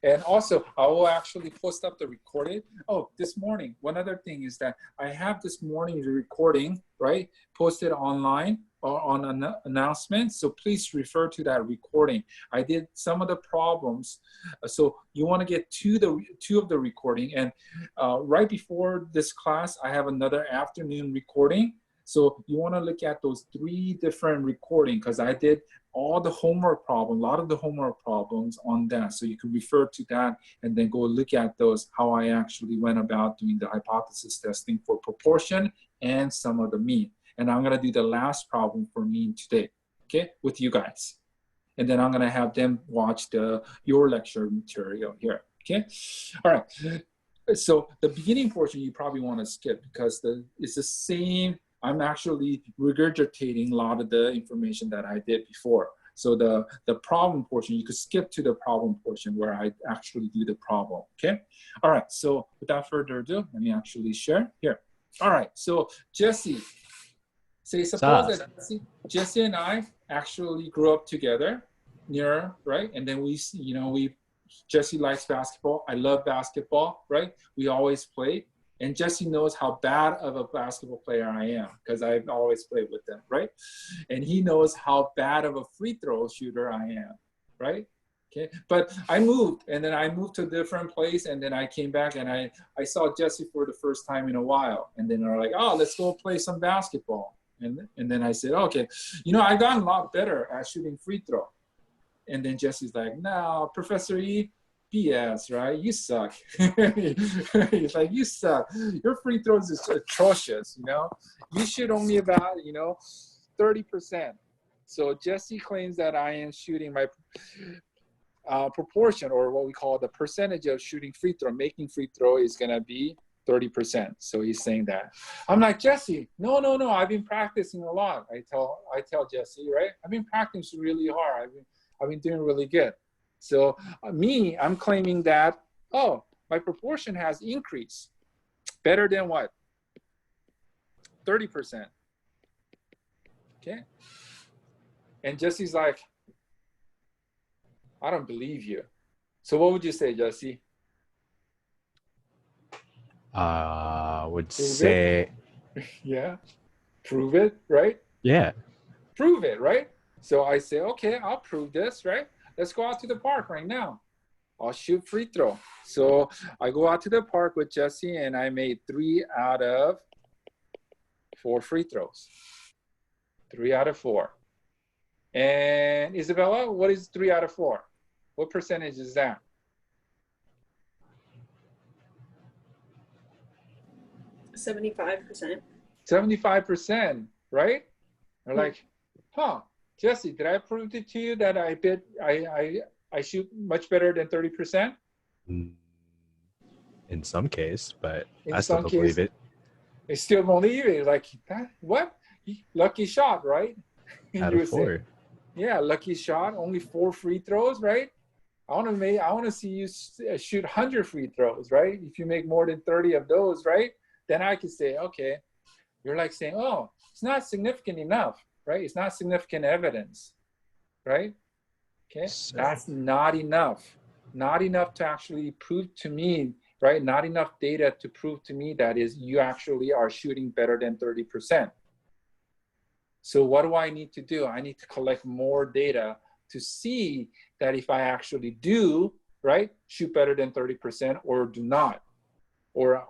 And also, I will actually post up the recording. Oh, this morning, one other thing is that I have this morning recording, right, posted online or on an announcement. So please refer to that recording. I did some of the problems. So you want to get two of the recording. And right before this class, I have another afternoon recording. So you want to look at those 3 different recordings because I did all the homework problem, a lot of the homework problems on that. So you can refer to that and then go look at those, how I actually went about doing the hypothesis testing for proportion and some of the mean. And I'm going to do the last problem for mean today, okay, with you guys. And then I'm going to have them watch your lecture material here, okay? All right. So the beginning portion you probably want to skip because it's the same. I'm actually regurgitating a lot of the information that I did before. So the problem portion, you could skip to the problem portion where I actually do the problem, okay? All right, so without further ado, let me actually share here. All right, so Jesse, suppose that Jesse and I actually grew up together near, right? And then Jesse likes basketball. I love basketball, right? We always played. And Jesse knows how bad of a basketball player I am because I've always played with them, right? And he knows how bad of a free throw shooter I am, right? Okay, but I moved, and then I moved to a different place, and then I came back, and I saw Jesse for the first time in a while. And then they're like, oh, let's go play some basketball. And then I said, okay, I've gotten a lot better at shooting free throw. And then Jesse's like, no, Professor E, BS, right? You suck. He's like, you suck. Your free throws is atrocious, You shoot only about, 30%. So Jesse claims that I am shooting my proportion, or what we call the percentage of shooting free throw, making free throw is going to be 30%. So he's saying that. I'm like, Jesse, no. I've been practicing a lot. I tell Jesse, right? I've been practicing really hard. I've been doing really good. So I'm claiming that, oh, my proportion has increased. Better than what? 30%. Okay. And Jesse's like, I don't believe you. So what would you say, Jesse? Would say, yeah, prove it, right? Yeah. Prove it, right? So I say, okay, I'll prove this, right? Let's go out to the park right now. I'll shoot free throw. So I go out to the park with Jesse, and I made 3 out of 4 free throws. 3 out of 4. And Isabella, what is 3 out of 4? What percentage is that? 75%. 75%, right? They're like, huh, Jesse, did I prove it to you that I shoot much better than 30%? In some case, but I still don't believe it. I still believe it. Like, that, what? Lucky shot, right? Out of 4. Yeah, lucky shot. Only 4 free throws, right? I want to see you shoot 100 free throws, right? If you make more than 30 of those, right? Then I could say, okay. You're like saying, oh, it's not significant enough, right? It's not significant evidence, right? Okay, that's not enough. Not enough to actually prove to me, right? Not enough data to prove to me that is you actually are shooting better than 30%. So what do I need to do? I need to collect more data to see that if I actually do, right, shoot better than 30% or do not, or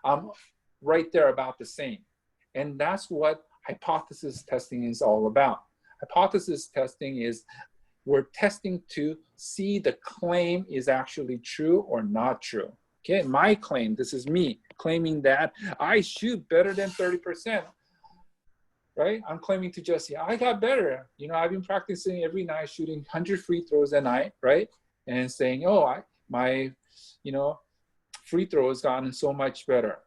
I'm right there about the same. And that's what hypothesis testing is all about. Hypothesis testing is we're testing to see the claim is actually true or not true. Okay, my claim, this is me claiming that I shoot better than 30%. Right? I'm claiming to Jesse, I got better. I've been practicing every night, shooting 100 free throws a night, right? And saying, oh, my free throw has gotten so much better,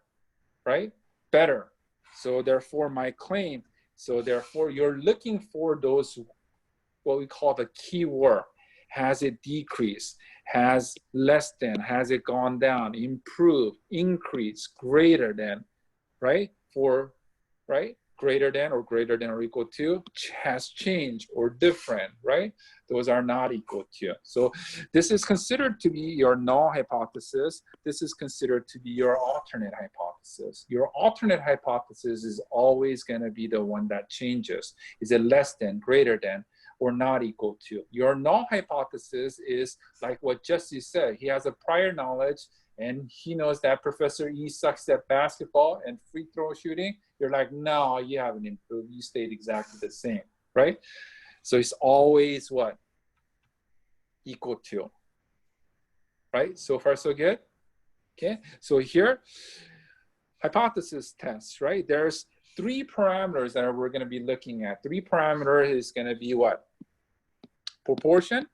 right? Better. So therefore, my claim. So therefore, you're looking for those, what we call the keyword. Has it decreased? Has less than? Has it gone down? Improved? Increased? Greater than? Right? For, right? greater than or equal to has changed or different, right? Those are not equal to. So this is considered to be your null hypothesis. This is considered to be your alternate hypothesis. Your alternate hypothesis is always going to be the one that changes. Is it less than, greater than, or not equal to? Your null hypothesis is like what Jesse said. He has a prior knowledge and he knows that Professor E sucks at basketball and free throw shooting. You're like, no, you haven't improved. You stayed exactly the same, right? So it's always what? Equal to, right? So far, so good? Okay, so here, hypothesis tests, right? There's 3 parameters that we're going to be looking at. 3 parameters is going to be what? Proportion,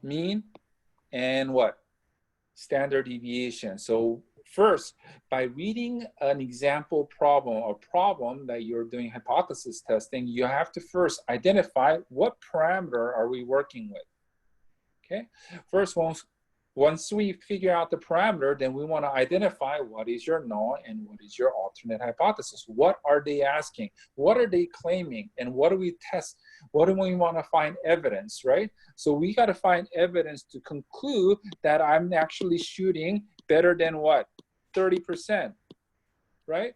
mean, and what? Standard deviation. So first, by reading an example problem or problem that you're doing hypothesis testing, you have to first identify what parameter are we working with. Okay, first, once we figure out the parameter, then we want to identify what is your null and what is your alternate hypothesis. What are they asking? What are they claiming? And what do we test? What do we want to find evidence, right? So we got to find evidence to conclude that I'm actually shooting better than what? 30%, right?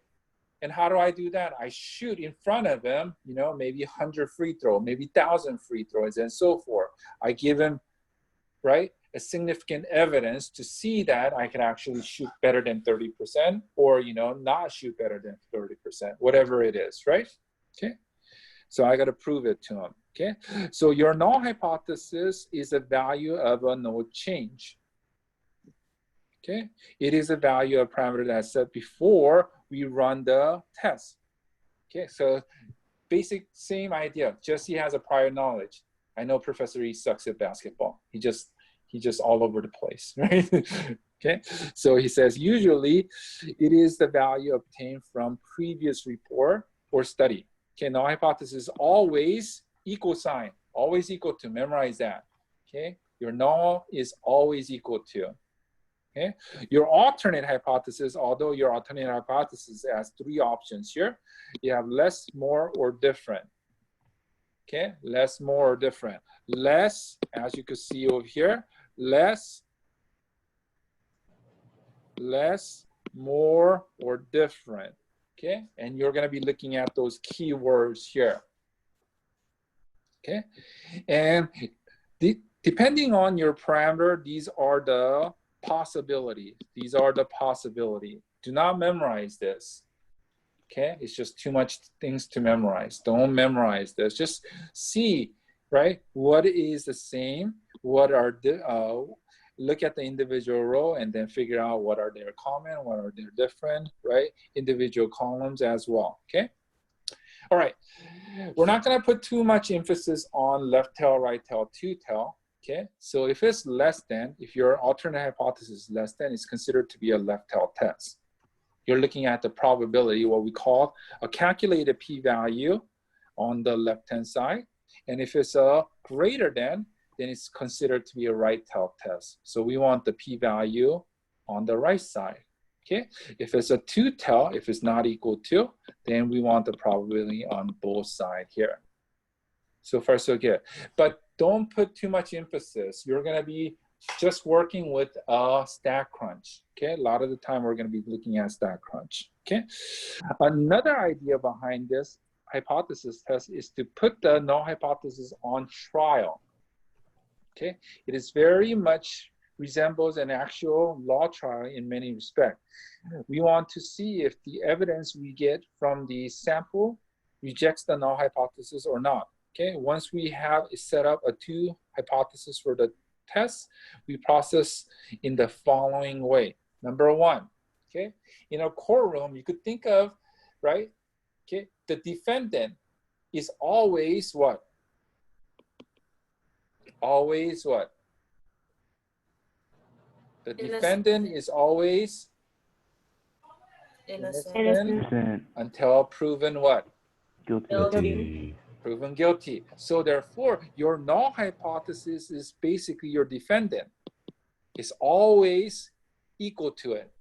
And how do I do that? I shoot in front of him, you know, maybe 100 free throw, maybe 1,000 free throws and so forth. I give him, right, a significant evidence to see that I can actually shoot better than 30% or, you know, not shoot better than 30%, whatever it is, right? Okay. So I got to prove it to him. Okay. So your null hypothesis is a value of a no change. Okay. It is a value of parameter that I said before we run the test. Okay. So basic same idea. Jesse has a prior knowledge. I know Professor E sucks at basketball. He just all over the place, right? Okay, so he says usually it is the value obtained from previous report or study. Okay, null hypothesis always equal sign, always equal to, memorize that. Okay, your null is always equal to. Okay, your alternate hypothesis, although your alternate hypothesis has 3 options here, you have less, more, or different. Okay, less, more, or different. Less, as you can see over here, less, more, or different. Okay, and you're going to be looking at those keywords here. Okay, and depending on your parameter, these are the possibilities. These are the possibility. Do not memorize this. Okay, it's just too much things to memorize. Don't memorize this. Just see, right, what is the same, what are the, look at the individual row and then figure out what are their common, what are their different, right, individual columns as well. Okay, all right, we're not going to put too much emphasis on left tail, right tail, two tail. Okay, so if it's less than, if your alternate hypothesis is less than, it's considered to be a left tail test. You're looking at the probability, what we call a calculated p-value on the left-hand side. And if it's a greater than, then it's considered to be a right tail test. So we want the p-value on the right side. Okay, if it's a two tail, if it's not equal to, then we want the probability on both sides here. So far, so good. But don't put too much emphasis. You're going to be just working with a stack crunch. Okay, a lot of the time we're going to be looking at stack crunch. Okay, another idea behind this hypothesis test is to put the null hypothesis on trial. Okay, it is very much resembles an actual law trial in many respects. We want to see if the evidence we get from the sample rejects the null hypothesis or not. Okay, once we have set up a 2 hypothesis for the test, we process in the following way. Number 1, okay, in a courtroom, you could think of, right, okay, the defendant is always what? Always what? The defendant is always innocent until proven what? Guilty. Proven guilty. So therefore, your null hypothesis is basically your defendant. It's always equal to it.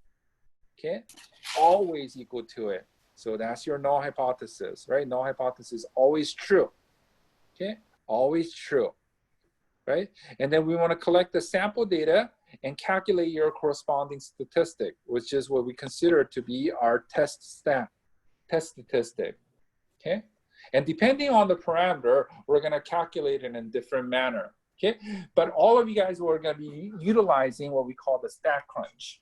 Okay? Always equal to it. So that's your null hypothesis, right? Null hypothesis always true, okay? Always true, right? And then we want to collect the sample data and calculate your corresponding statistic, which is what we consider to be our test statistic, okay? And depending on the parameter, we're going to calculate it in a different manner, okay? But all of you guys are going to be utilizing what we call the stat crunch,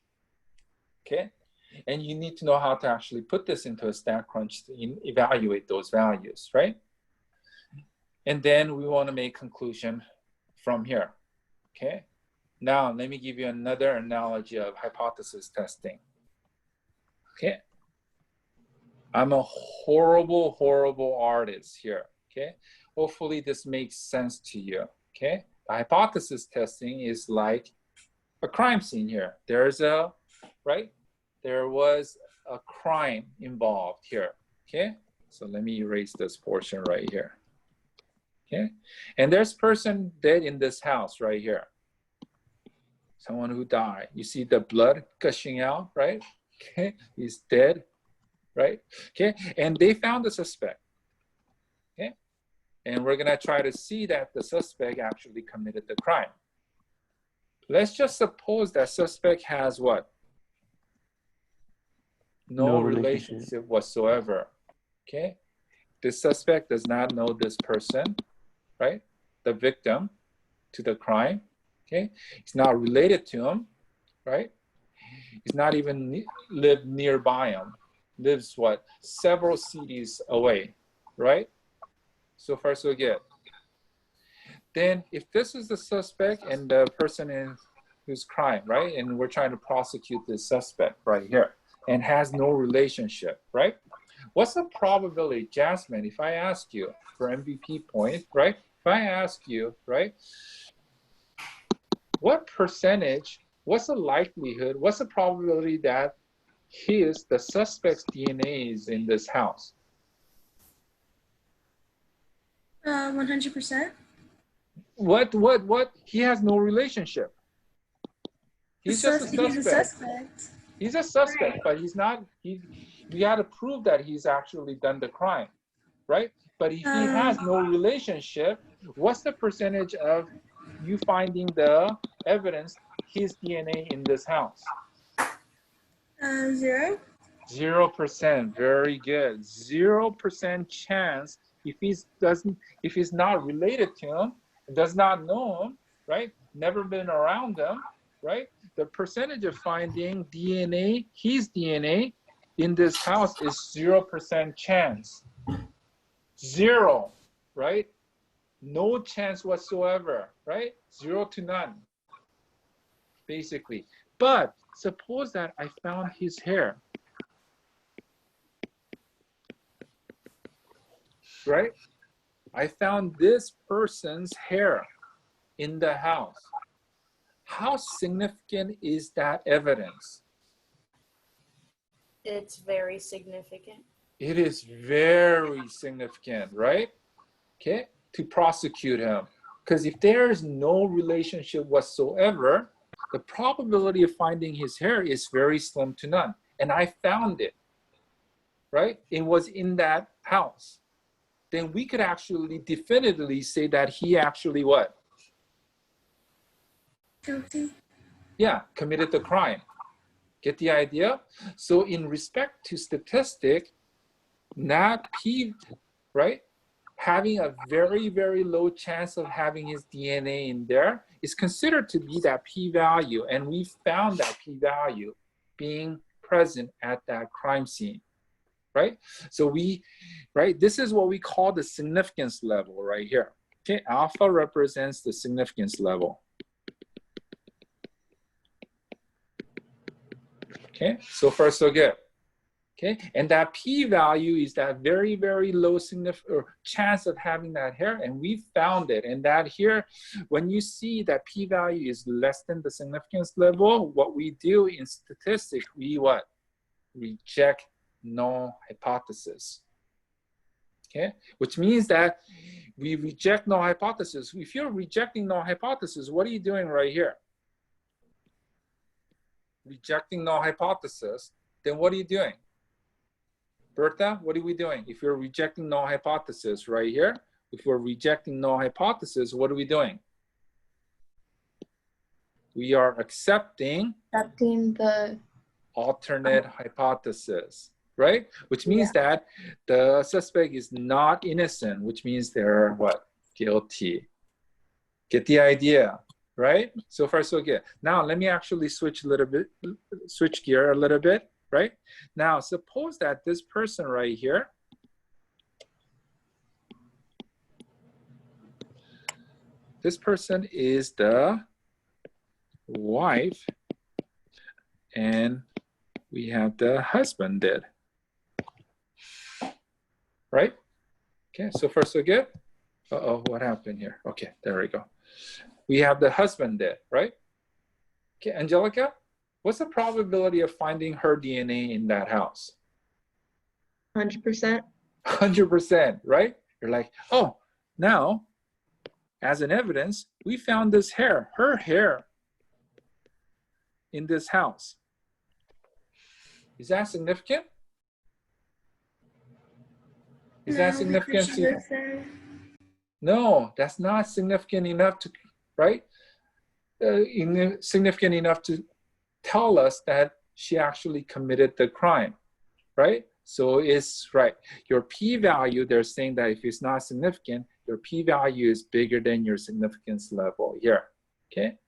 okay? And you need to know how to actually put this into a stat crunch to evaluate those values, right? And then we want to make conclusion from here, okay? Now, let me give you another analogy of hypothesis testing, okay? I'm a horrible, horrible artist here, okay? Hopefully this makes sense to you, okay? The hypothesis testing is like a crime scene here. There's a, right? There was a crime involved here, okay? So let me erase this portion right here, okay? And there's person dead in this house right here. Someone who died. You see the blood gushing out, right? Okay, he's dead, right? Okay, and they found the suspect, okay? And we're gonna try to see that the suspect actually committed the crime. Let's just suppose that suspect has what? No relationship whatsoever, okay? This suspect does not know this person, right? The victim to the crime, okay? He's not related to him, right? He's not even live nearby him. Lives what? Several cities away, right? So far so good. Then if this is the suspect and the person in whose crime, right? And we're trying to prosecute this suspect right here and has no relationship, right? What's the probability, Jasmine, if I ask you for MVP point, right? If I ask you, right? What percentage, what's the likelihood, what's the probability that the suspect's DNA is in this house? 100%. What? He has no relationship. He's just a suspect. He's a suspect. He's a suspect, but he's not, we got to prove that he's actually done the crime, right? But if he has no relationship, what's the percentage of you finding the evidence, his DNA in this house? 0. 0%, very good. 0% chance if he's not related to him, does not know him, right? Never been around him, right? The percentage of finding DNA, his DNA in this house is 0% chance. 0, right? No chance whatsoever, right? 0 to none, basically. But suppose that I found his hair, right? I found this person's hair in the house. How significant is that evidence? It's very significant. It is very significant, right? Okay, to prosecute him. Because if there is no relationship whatsoever, the probability of finding his hair is very slim to none. And I found it, right? It was in that house. Then we could actually definitively say that he actually what? Guilty. Yeah, committed the crime. Get the idea? So in respect to statistic, not P, right? Having a very, very low chance of having his DNA in there is considered to be that p-value. And we found that p-value being present at that crime scene, right? So this is what we call the significance level right here. Okay, alpha represents the significance level. Okay, so far so good. Okay, and that p-value is that very, very low chance of having that hair, and we found it. And that here, when you see that p-value is less than the significance level, what we do in statistics, we what? Reject null hypothesis. Okay, which means that we reject null hypothesis. If you're rejecting null hypothesis, what are you doing right here? Rejecting null hypothesis, then what are you doing? Bertha, what are we doing? If we're rejecting null hypothesis right here, if we're rejecting null hypothesis, what are we doing? We are accepting the alternate hypothesis, right? Which means that the suspect is not innocent, which means they're what? Guilty. Get the idea, right? So far, so good. Now, let me actually switch gear a little bit, right? Now, suppose that this person right here, this person is the wife, and we have the husband dead, right? Okay, so far so good. Uh-oh, what happened here? Okay, there we go. We have the husband dead, right? Okay, Angelica, what's the probability of finding her DNA in that house? 100%. 100%, right? You're like, oh, now, as an evidence, we found this hair, her hair, in this house. Is that significant? Is that significant? No, that's not significant enough to, right? Significant enough to tell us that she actually committed the crime, right? So it's right. Your p-value, they're saying that if it's not significant, your p-value is bigger than your significance level here, okay?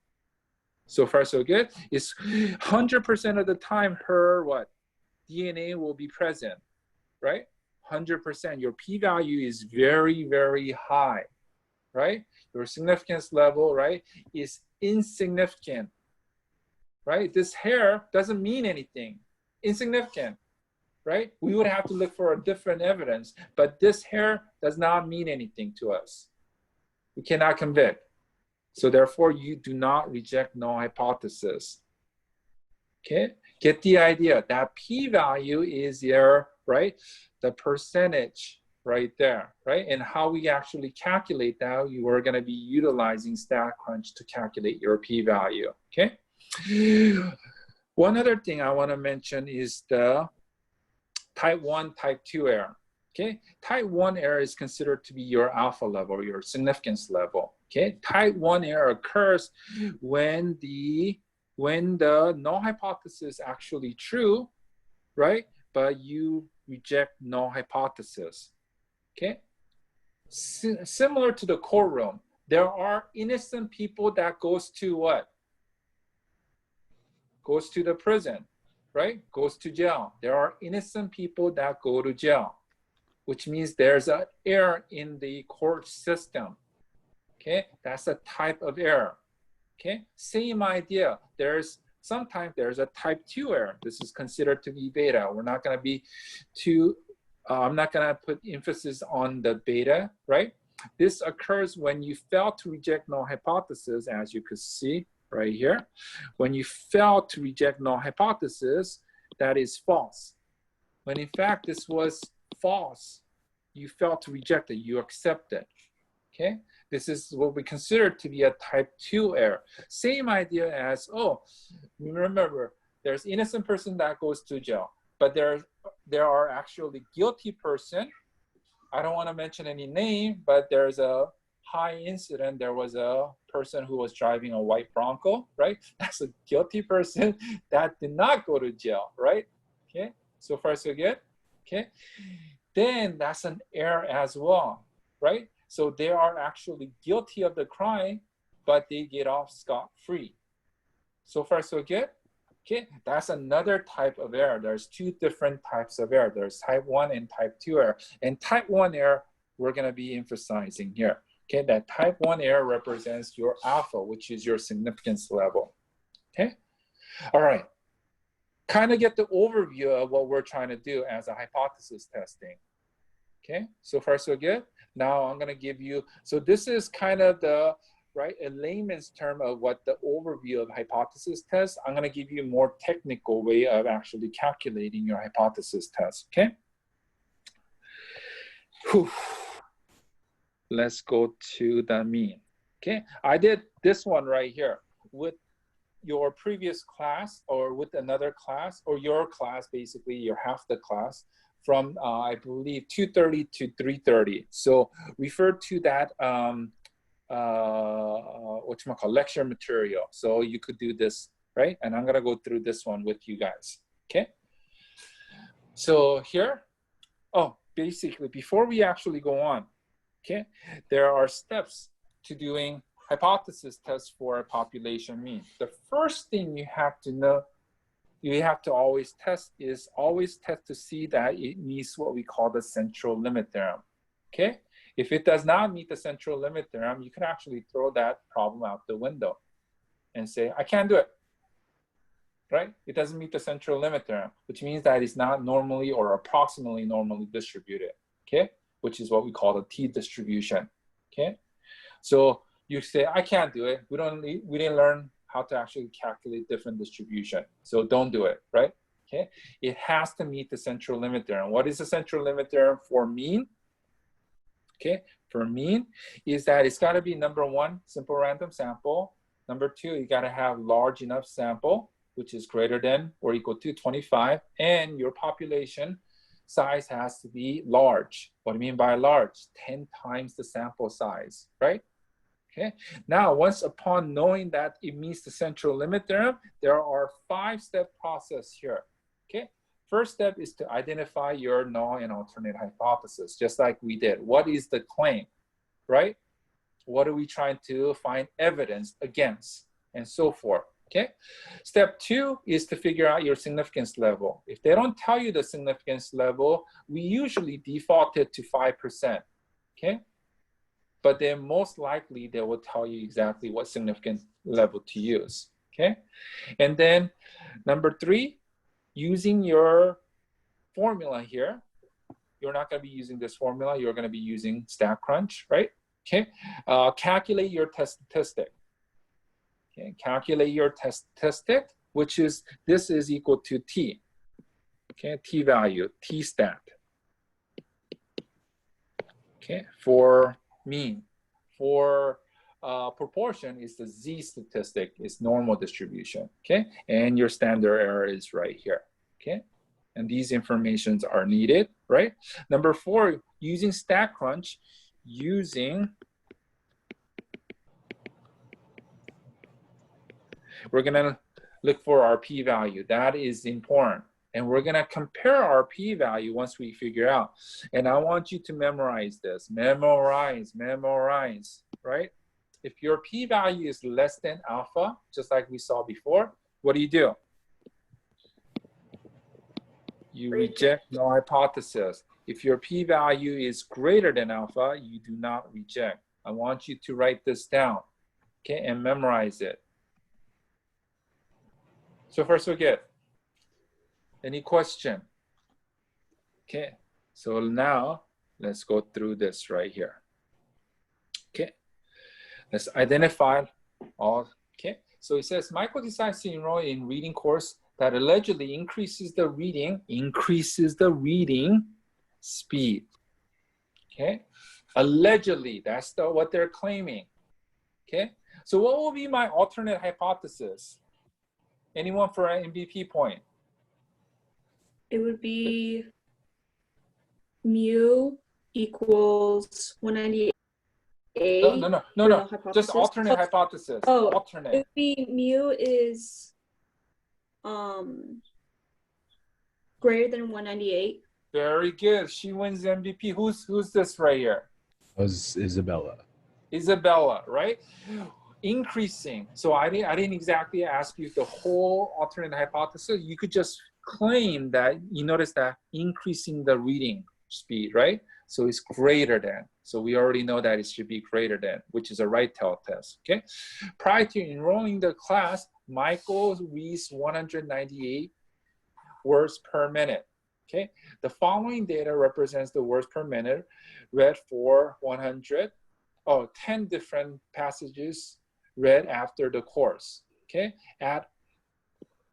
So far, so good. It's 100% of the time her what? DNA will be present, right? 100%. Your p-value is very, very high, right? Your significance level, right, is insignificant, right? This hair doesn't mean anything. Insignificant, right? We would have to look for a different evidence, but this hair does not mean anything to us. We cannot convict. So therefore, you do not reject null hypothesis. Okay, get the idea. That p-value is your, right, the percentage right there, right? And how we actually calculate that, you are going to be utilizing StatCrunch to calculate your p-value, okay? One other thing I want to mention is the type 1, type 2 error. Okay, type 1 error is considered to be your alpha level, your significance level. Okay, type 1 error occurs when the null hypothesis is actually true, right? But you reject null hypothesis. Okay, similar to the courtroom, there are innocent people that goes to what? Goes to the prison, right? Goes to jail. There are innocent people that go to jail, which means there's an error in the court system. Okay, that's a type of error. Okay, same idea. Sometimes there's a type 2 error. This is considered to be beta. We're not going to be too, I'm not going to put emphasis on the beta, right? This occurs when you fail to reject null hypothesis, as you could see right here. When you fail to reject null hypothesis, that is false. When in fact this was false, you failed to reject it, you accept it. Okay, this is what we consider to be a type 2 error. Same idea as, oh, remember, there's innocent person that goes to jail, but there are actually guilty person. I don't want to mention any name, but there's a high incident. There was a person who was driving a white Bronco, right? That's a guilty person that did not go to jail, right? Okay, so far so good. Okay, then that's an error as well, right? So they are actually guilty of the crime, but they get off scot-free. So far so good. Okay, that's another type of error. There's two different types of error. There's type 1 and type 2 error. And type 1 error, we're going to be emphasizing here. Okay, that type 1 error represents your alpha, which is your significance level. Okay, all right. Kind of get the overview of what we're trying to do as a hypothesis testing. Okay, so far so good. Now I'm going to give you, so this is kind of the, right, a layman's term of what the overview of hypothesis test. I'm going to give you a more technical way of actually calculating your hypothesis test, okay? Whew. Let's go to the mean, okay? I did this one right here with your previous class or with another class or your class, basically your half the class from I believe 2:30 to 3:30. So refer to that lecture material. So you could do this, right? And I'm gonna go through this one with you guys. Okay. So here, basically before we actually go on, okay, there are steps to doing hypothesis tests for a population mean. The first thing you have to know, you have to always test to see that it meets what we call the central limit theorem. Okay, if it does not meet the central limit theorem, you can actually throw that problem out the window and say, I can't do it. Right? It doesn't meet the central limit theorem, which means that it's not normally or approximately normally distributed. Okay, which is what we call the t distribution. Okay, so you say, I can't do it. We didn't learn how to actually calculate different distribution. So don't do it, right? Okay, it has to meet the central limit theorem. What is the central limit theorem for mean? Okay, for mean is that it's gotta be number one, simple random sample. Number two, you gotta have large enough sample, which is greater than or equal to 25, and your population size has to be large. What do you mean by large? 10 times the sample size, right? Okay, now once upon knowing that it meets the central limit theorem, there are 5-step process here. Okay, first step is to identify your null and alternate hypothesis, just like we did. What is the claim, right? What are we trying to find evidence against, and so forth. Okay, step 2 is to figure out your significance level. If they don't tell you the significance level, we usually default it to 5%. Okay, but then most likely they will tell you exactly what significance level to use. Okay, and then number 3, using your formula here. You're not going to be using this formula. You're going to be using StatCrunch, right? Okay, calculate your test statistic. Okay, calculate your test statistic, which is, this is equal to t. Okay, t value, t stat. Okay, for mean. For proportion is the z statistic, is normal distribution. Okay, and your standard error is right here. Okay, and these informations are needed, right? Number 4, using StatCrunch, we're gonna look for our p-value. That is important. And we're gonna compare our p-value once we figure out. And I want you to memorize this. Memorize, right? If your p-value is less than alpha, just like we saw before, what do? You reject null hypothesis. If your p-value is greater than alpha, you do not reject. I want you to write this down, okay, and memorize it. So far, so good. Any question? Okay, so now let's go through this right here. Okay, let's identify all. Okay, so it says Michael decides to enroll in reading course that allegedly increases the reading speed. Okay, allegedly, that's what they're claiming. Okay, so what will be my alternate hypothesis? Anyone for an MVP point? It would be mu equals 198. No. Just alternate hypothesis. Oh, alternate. it would be mu is greater than 198. Very good. She wins the MVP. Who's this right here? That was Isabella. Isabella, right? Increasing. So I didn't exactly ask you the whole alternate hypothesis. You could just claim that you notice that increasing the reading speed, right? So it's greater than. So we already know that it should be greater than, which is a right tail test. Okay. Prior to enrolling the class, Michael reads 198 words per minute. Okay. The following data represents the words per minute read for 10 different passages read after the course. Okay. At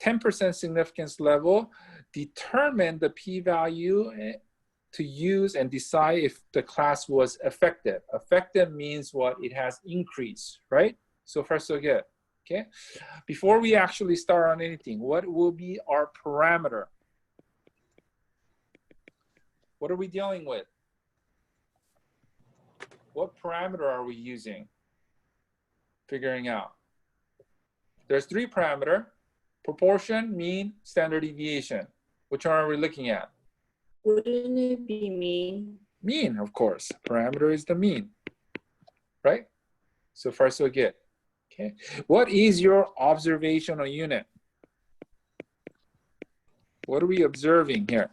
10% significance level, determine the p-value to use and decide if the class was effective. Effective means what? It has increased, right? So far, so good. Okay. Before we actually start on anything, what will be our parameter? What are we dealing with? What parameter are we using? Figuring out. There's 3 parameter: proportion, mean, standard deviation. Which one are we looking at? Wouldn't it be mean? Mean, of course. Parameter is the mean, right? So far, so good. Okay. What is your observational unit? What are we observing here?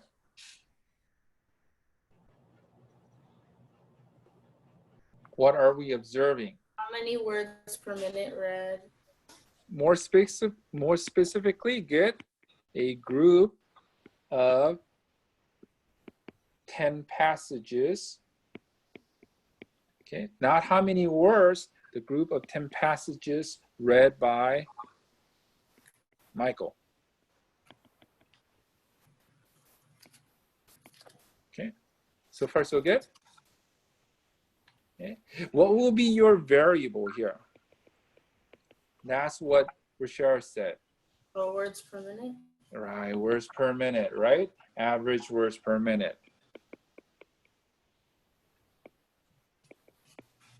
What are we observing? How many words per minute read? More specifically, get a group of 10 passages. Okay, not how many words, the group of 10 passages read by Michael. Okay, so far so good. Okay. What will be your variable here? That's what Rochelle said. Oh, words per minute? Right, words per minute, right? Average words per minute.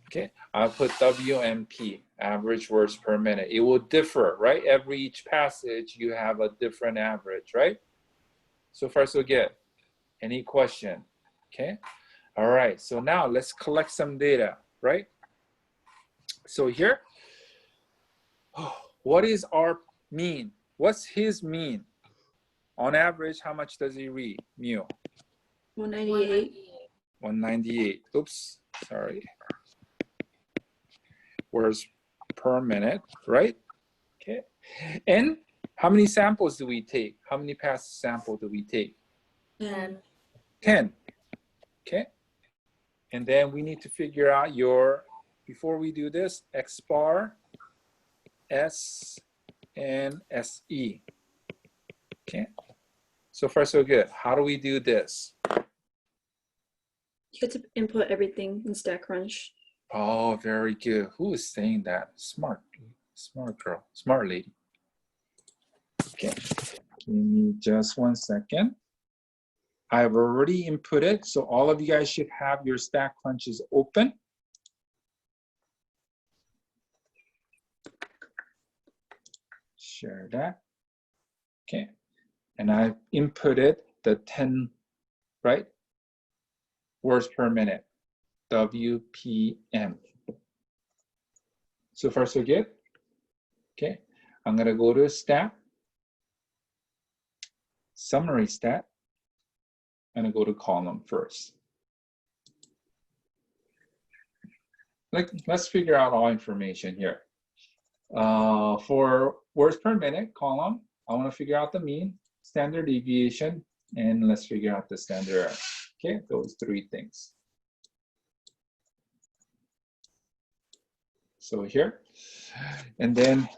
Okay, I'll put WMP, average words per minute. It will differ, right? Every each passage, you have a different average, right? So far, so good. Any question? Okay. All right, so now let's collect some data, right? So here, what is our mean? What's his mean? On average, how much does he read? Mu. 198. 198. Oops, sorry. Words per minute, right? Okay. And how many samples do we take? How many pass sample do we take? 10. 10. Okay. And then we need to figure out your, before we do this, X bar, S, and SE. Okay. So far, so good. How do we do this? You get to input everything in StatCrunch. Oh, very good. Who is saying that? Smart, smart girl, smart lady. Okay. Give me just 1 second. I've already inputted, so all of you guys should have your StatCrunches open. Share that. Okay. And I've inputted the 10, right? Words per minute, WPM. So far, so good. Okay. I'm going to go to stat, summary stat. I'm going to go to column first. Let's figure out all information here. For words per minute column, I want to figure out the mean, standard deviation, and let's figure out the standard error. Okay, those 3 things. So here, and then,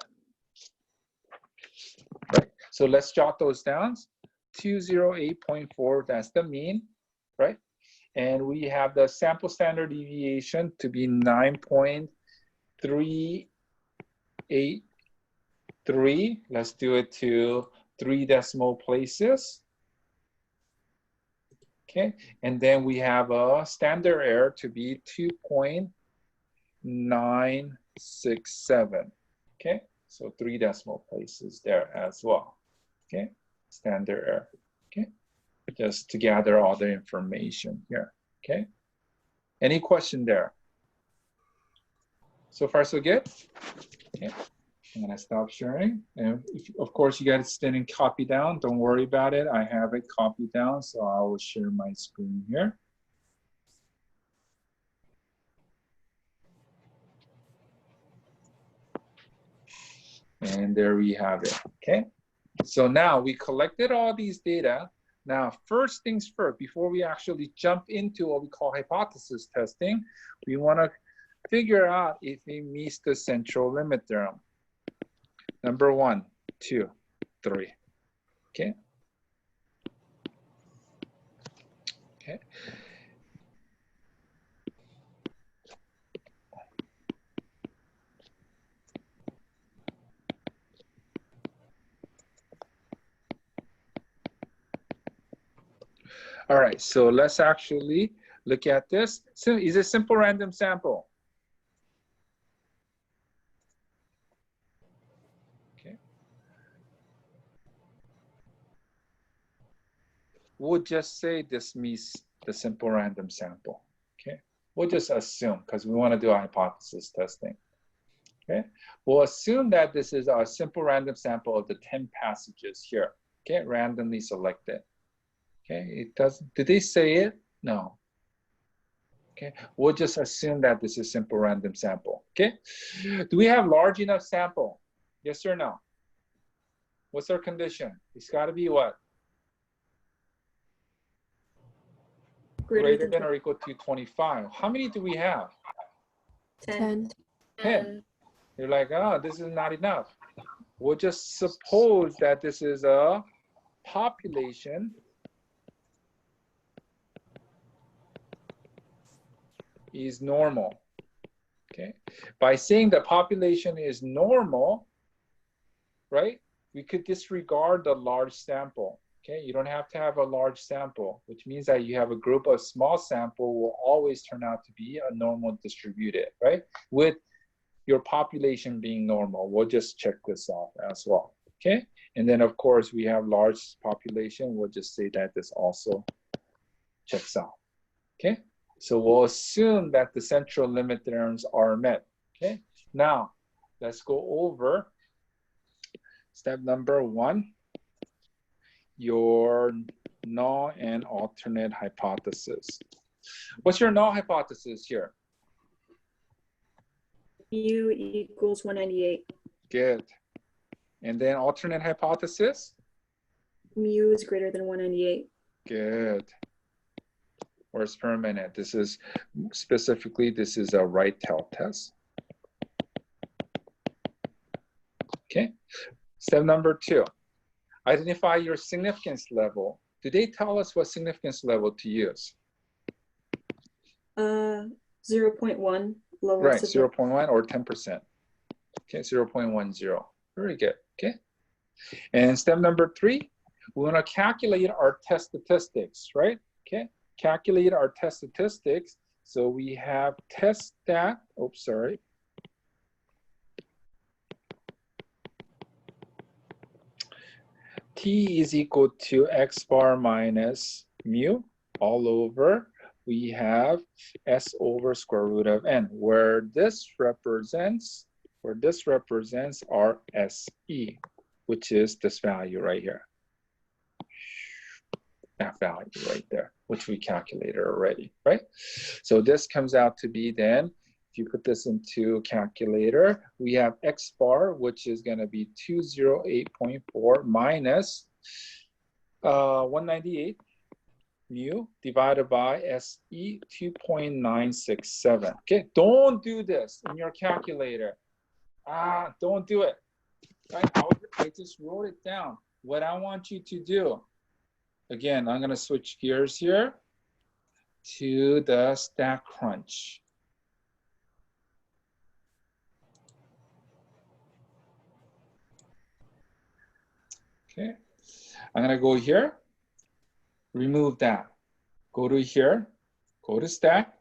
right, so let's jot those down. 208.4, that's the mean, right? And we have the sample standard deviation to be 9.383. Let's do it to 3 decimal places. Okay, and then we have a standard error to be 2.967. Okay, so 3 decimal places there as well. Okay, standard error. Okay, just to gather all the information here. Okay, any question there? So far, so good? Okay, I'm gonna stop sharing. And if, of course, you guys didn't copy down, don't worry about it. I have it copied down, so I will share my screen here. And there we have it, okay? So now we collected all these data. Now, first things first, before we actually jump into what we call hypothesis testing, we wanna figure out if it meets the central limit theorem. Number 1, 2, 3, okay? Okay. All right, so let's actually look at this. So is a simple random sample. Okay. We'll just say this means the simple random sample. Okay. We'll just assume because we want to do hypothesis testing. Okay. We'll assume that this is a simple random sample of the 10 passages here. Okay, randomly selected. Okay, it doesn't, did they say it? No. Okay, we'll just assume that this is simple random sample. Okay, do we have large enough sample? Yes or no? What's our condition? It's got to be what? Greater than or equal to 25. How many do we have? 10. 10. You're like, oh, this is not enough. We'll just suppose that this is a population is normal. Okay, by saying the population is normal, right, we could disregard the large sample. Okay, you don't have to have a large sample, which means that you have a group of small sample will always turn out to be a normal distributed, right, with your population being normal. We'll just check this off as well. Okay, and then of course we have large population. We'll just say that this also checks out. Okay, so we'll assume that the central limit theorems are met. Okay, now let's go over step number 1, your null and alternate hypothesis. What's your null hypothesis here? Mu equals 198. Good. And then alternate hypothesis? Mu is greater than 198. Good. Words per minute. This is specifically, this is a right tail test. Okay. Step number 2. Identify your significance level. Do they tell us what significance level to use? 0.1. Lowest Right, of 0.1 or 10%. Okay, 0.10. Very good. Okay. And step number 3, we want to calculate our test statistics, right? Okay. Calculate our test statistics. So we have test stat. Oops, sorry. T is equal to x bar minus mu all over. We have s over square root of n, where this represents our SE, which is this value right here. That value right there, which we calculated already, right? So this comes out to be then, if you put this into a calculator, we have x bar, which is going to be 208.4 minus 198 mu divided by SE 2.967. Okay, don't do this in your calculator. Don't do it. Right? I just wrote it down. What I want you to do, again, I'm going to switch gears here to the stack crunch. Okay, I'm going to go here, remove that. Go to here, go to stack,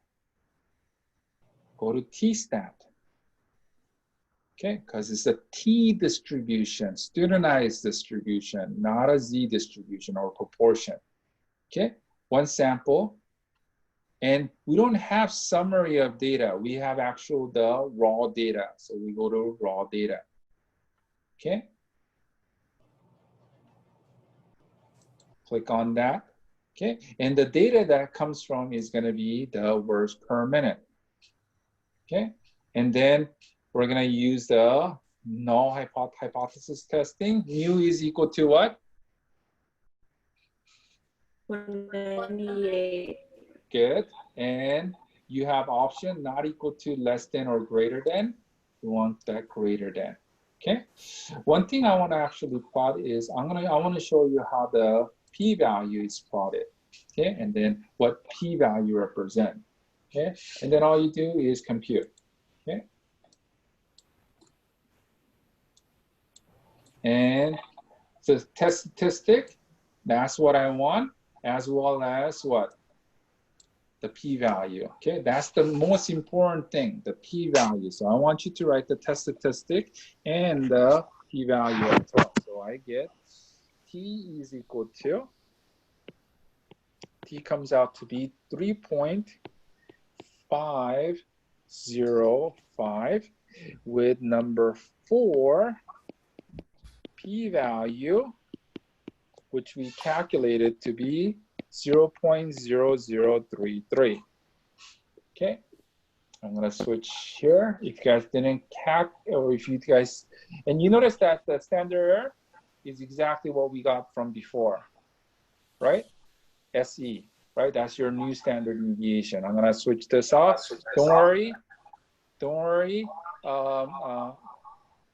go to T-stat. Okay, because it's a T distribution, standardized distribution, not a Z distribution or proportion. Okay, one sample. And we don't have summary of data. We have the raw data. So we go to raw data. Okay. Click on that. Okay, and the data that comes from is going to be the words per minute. Okay, and then we're going to use the null hypothesis testing. Mu is equal to what? 198. Good. And you have option not equal to, less than, or greater than. You want that greater than. Okay. One thing I want to actually plot is I want to show you how the p-value is plotted. Okay, and then what p-value represent. Okay, and then all you do is compute. Okay, and the test statistic, that's what I want. as well as what? The p-value. Okay, that's the most important thing, the p-value. So I want you to write the test statistic and the p-value as well. So I get t is equal to, t comes out to be 3.505 with number 4 p-value, which we calculated to be 0.0033. Okay, I'm gonna switch here. If you guys didn't or if you guys, and you notice that the standard error is exactly what we got from before, right? SE, right? That's your new standard deviation. I'm gonna switch this off. Don't worry.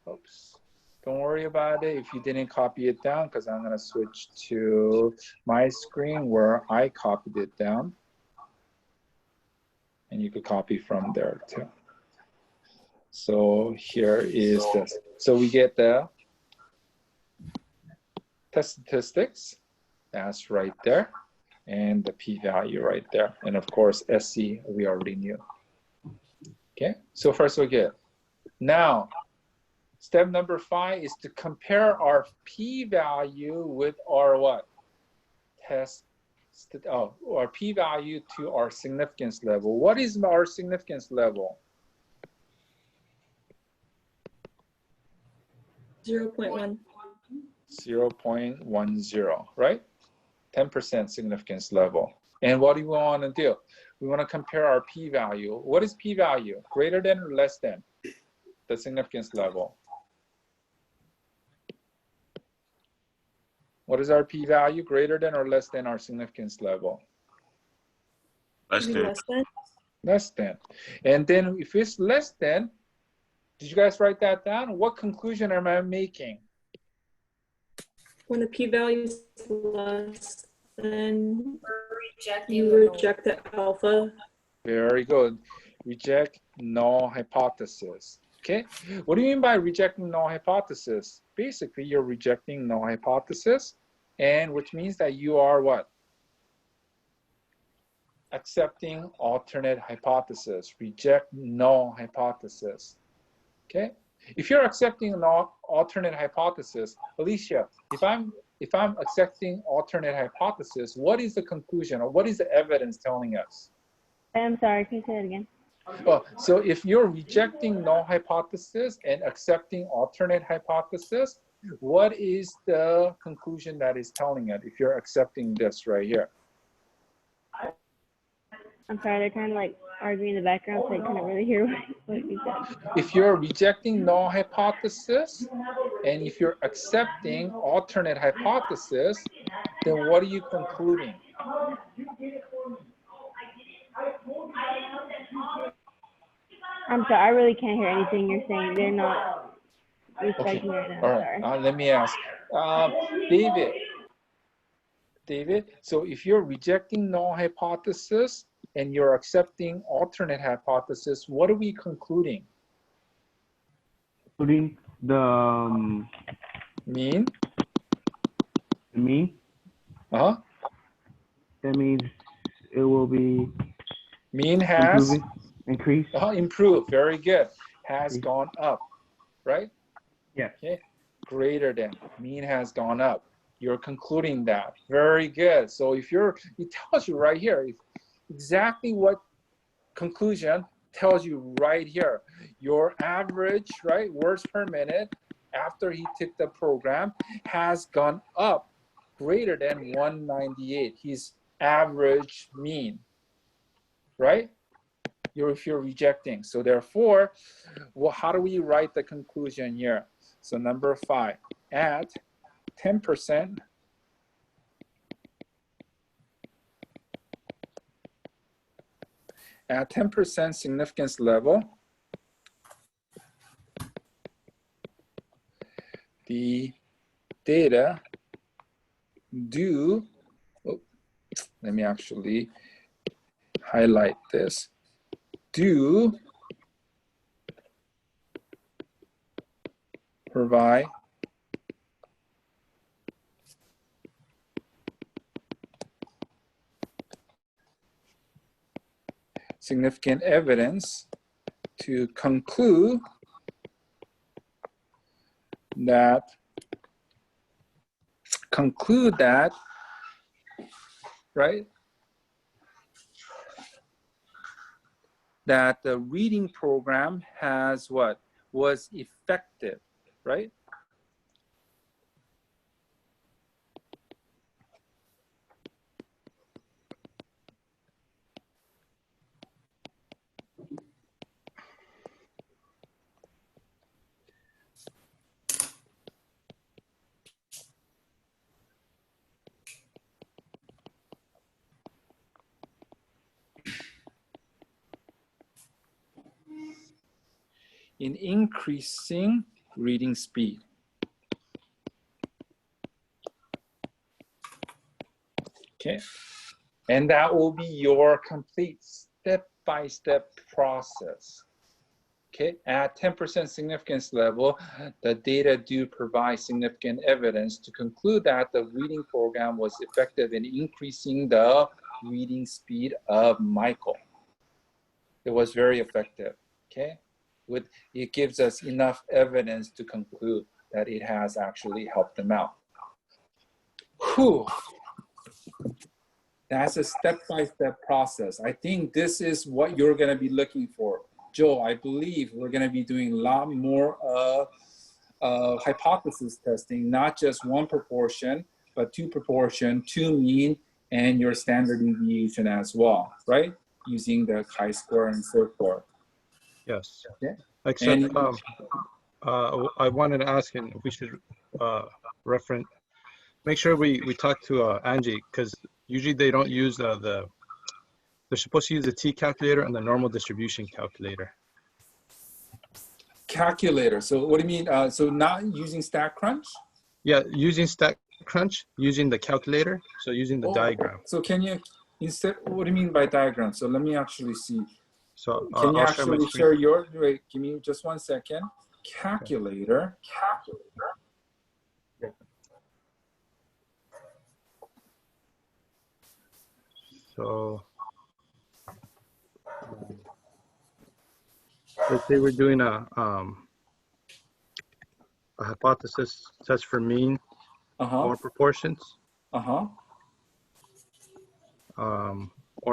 Oops. Don't worry about it if you didn't copy it down, because I'm gonna switch to my screen where I copied it down. And you could copy from there too. So here is this. So we get the test statistics, that's right there, and the p-value right there. And of course, SC, we already knew. Okay, so far so good. Now, step number 5 is to compare our p-value with our what? Our p-value to our significance level. What is our significance level? 0.1. 0.10, right? 10% significance level. And what do we want to do? We want to compare our p-value. What is p-value? Greater than or less than the significance level? What is our p-value? Greater than or less than our significance level? Less than. Less than. And then if it's less than, did you guys write that down? What conclusion am I making? When the p-value is less than, you reject the alpha. Very good. Reject null hypothesis. Okay. What do you mean by rejecting null hypothesis? Basically, you're rejecting null hypothesis, and which means that you are what? Accepting alternate hypothesis. Reject null hypothesis. Okay. If you're accepting an alternate hypothesis, Alicia, if I'm accepting alternate hypothesis, what is the conclusion or what is the evidence telling us? I'm sorry, can you say it again? Well, so if you're rejecting null hypothesis and accepting alternate hypothesis, what is the conclusion that is telling it if you're accepting this right here? I'm sorry, they're kind of like arguing in the background, so I couldn't really hear what you said. If you're rejecting null hypothesis and if you're accepting alternate hypothesis, then what are you concluding? I'm sorry, I really can't hear anything you're saying. They're not respecting me right now. All right. Sorry. Let me ask. David, so if you're rejecting null hypothesis and you're accepting alternate hypothesis, what are we concluding? Including the Mean? mean. Uh-huh. That means it will be Mean has increased. improved. Very good. Has gone up, right? Yeah. Okay. Greater than. Mean has gone up. You're concluding that. Very good. So if it tells you right here exactly what conclusion tells you right here. Your average, right, words per minute after he took the program has gone up greater than 198. His average mean, right? If you're rejecting. So therefore, well, how do we write the conclusion here? So number 5, at 10%, at 10% significance level, the data do, let me actually highlight this, do provide significant evidence to conclude that right, that the reading program has what was effective, right? In increasing reading speed. Okay, and that will be your complete step-by-step process. Okay, at 10% significance level, the data do provide significant evidence to conclude that the reading program was effective in increasing the reading speed of Michael. It was very effective, okay? It gives us enough evidence to conclude that it has actually helped them out. Whew. That's a step-by-step process. I think this is what you're going to be looking for. Joe, I believe we're going to be doing a lot more hypothesis testing, not just one proportion, but two proportion, two mean, and your standard deviation as well, right? Using the chi-square and so forth. Yes. Okay. Except I wanted to ask him if we should make sure we talk to Angie, because usually they don't use they're supposed to use the T calculator and the normal distribution calculator. Calculator. So what do you mean? So not using StatCrunch? Yeah, using StatCrunch, using the calculator, so using the diagram. So can you, instead, what do you mean by diagram? So let me actually see. So can you I'll actually share your, wait, give me just 1 second. Calculator. Okay. So let's say we're doing a hypothesis test for mean or proportions. Or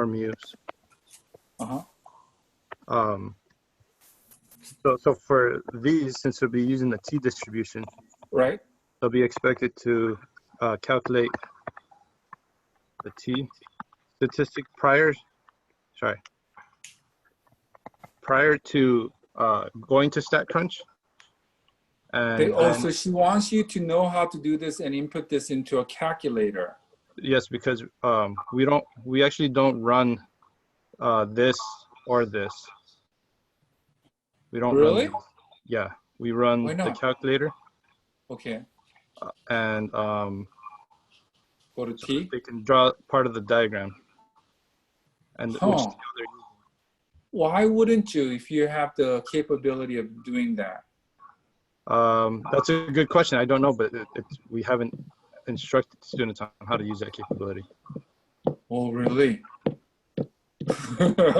mu's. So for these, since we'll be using the T distribution, right, they'll be expected to calculate the T statistic prior to going to StatCrunch. And so she wants you to know how to do this and input this into a calculator. Yes, because we actually don't run this or this. We don't really? Yeah, we run the calculator. Okay. And go to so T. they can draw part of the diagram. And why wouldn't you if you have the capability of doing that? That's a good question. I don't know, but we haven't instructed students on how to use that capability. Oh, really?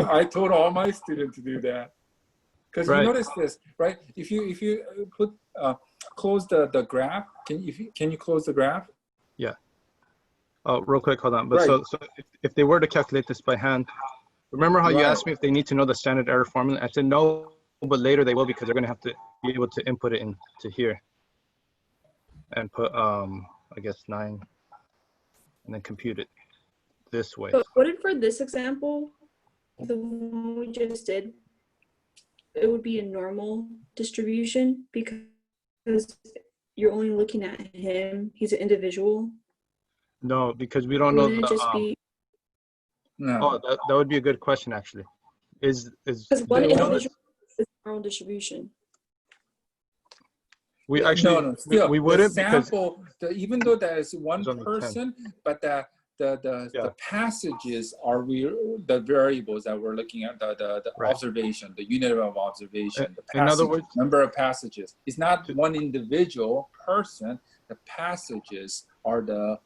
I told all my students to do that. Because you notice this, right? If you put close the graph, can you close the graph? Yeah. Oh, real quick, hold on. But so if they were to calculate this by hand, remember how you asked me if they need to know the standard error formula? I said no, but later they will, because they're going to have to be able to input it into here and put I guess 9 and then compute it this way. But what if for this example, the one we just did, it would be a normal distribution because you're only looking at him. He's an individual. No, because we don't know the, just be... No. Oh, that would be a good question, actually. Is because one individual is normal distribution. We actually still, we wouldn't, the sample, even though there is one person, but the passages are the variables that we're looking at, the observation, the unit of observation, the passage, in other words, number of passages. It's not one individual person. The passages are the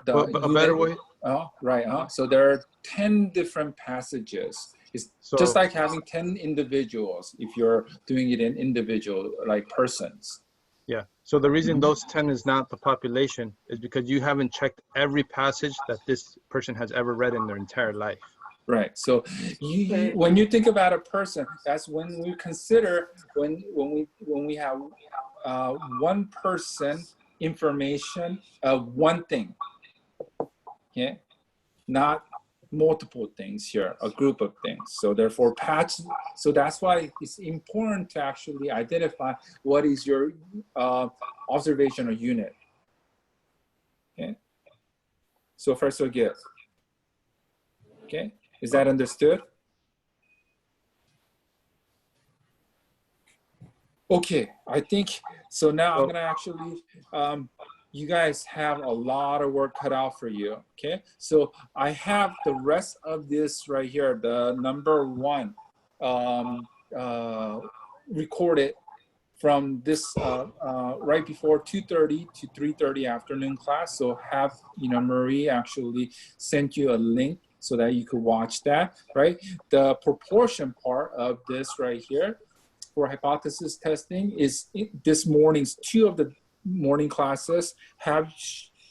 but a better way. So there are 10 different passages. It's So just like having 10 individuals if you're doing it in individual, like persons. yeah. So the reason those 10 is not the population is because you haven't checked every passage that this person has ever read in their entire life. Right. So when you think about a person, that's when we consider when we have one person information of one thing. Okay, not multiple things here, a group of things. So therefore, so that's why it's important to actually identify what is your observational unit. Okay. So first we'll give. Okay. Is that understood? Okay, I think, so now I'm gonna actually, you guys have a lot of work cut out for you, okay? So I have the rest of this right here, the number 1, recorded from this right before 2:30 to 3:30 afternoon class. So have, Marie actually sent you a link so that you could watch that, right? The proportion part of this right here for hypothesis testing is this morning's 2 of the morning classes have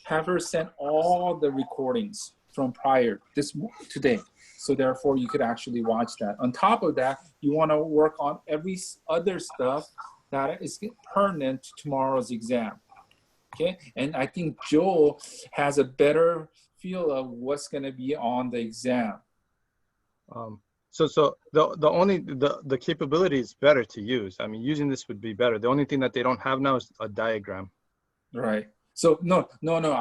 her send all the recordings from prior today. So therefore you could actually watch that. On top of that, you want to work on every other stuff that is pertinent to tomorrow's exam. Okay, and I think Joel has a better feel of what's going to be on the exam. So the capability is better to use. I mean, using this would be better. The only thing that they don't have now is a diagram. Right. So no,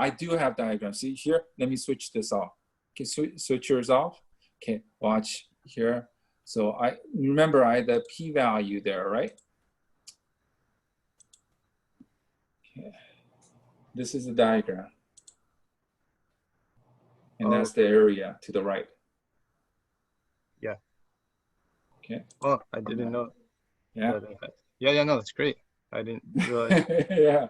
I do have diagrams. See here, let me switch this off. Okay, switch yours off. Okay, watch here. So I remember I had the p-value there, right? Okay. This is the diagram. And that's the area to the right. Yeah. Okay. Oh, I didn't know. Yeah. Yeah, no, that's great. I didn't realize. Yeah.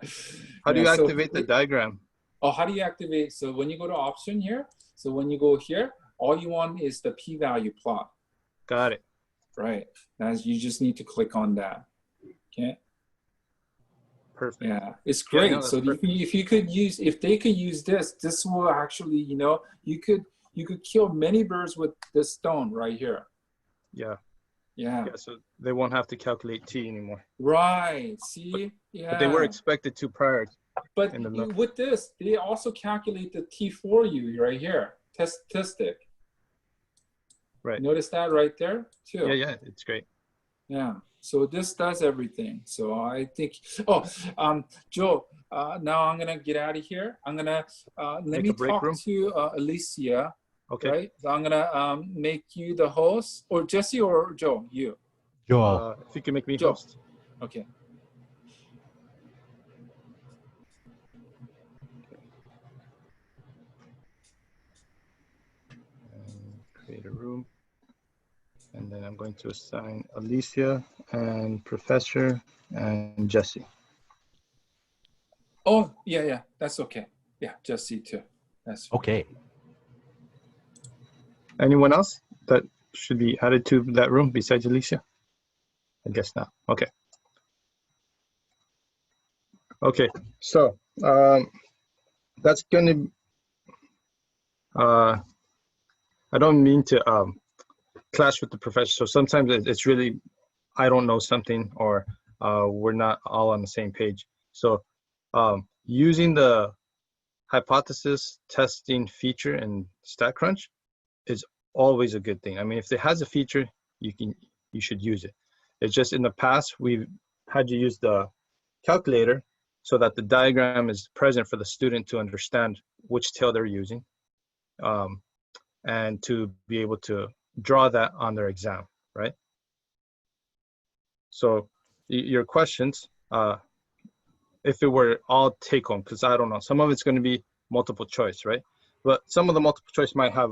How do you activate the diagram? Oh, how do you activate? So when you go to option here, so when you go here, all you want is the p-value plot. Got it. Right. You just need to click on that. Okay. Perfect. Yeah, it's great. Yeah, no, so perfect. if they could use this will actually, you could kill many birds with this stone right here. Yeah. Yeah. Yeah. So they won't have to calculate T anymore. Right. See. But they were expected to prior. But with this, they also calculate the T for you right here. Statistic. Right. Notice that right there too. Yeah, it's great. Yeah. So this does everything. So I think. Joe. Now I'm gonna get out of here. I'm gonna let me talk to Alicia. Okay. Right. So I'm gonna make you the host, or Jesse or Joe. You. Joel. If you can make me Joe. host. Okay. Create a room. And then I'm going to assign Alicia and Professor and Jesse. Oh, yeah, that's okay. Yeah, Jesse too. That's Okay. Anyone else that should be added to that room besides Alicia? I guess not. Okay. Okay, so that's going to, I don't mean to clash with the professor. So sometimes it's really, I don't know something, or we're not all on the same page. So using the hypothesis testing feature in StatCrunch is always a good thing. I mean, if it has a feature, you should use it. It's just in the past, we've had you use the calculator so that the diagram is present for the student to understand which tail they're using, and to be able to draw that on their exam, right? So your questions, if it were all take home, because I don't know, some of it's going to be multiple choice, right? But some of the multiple choice might have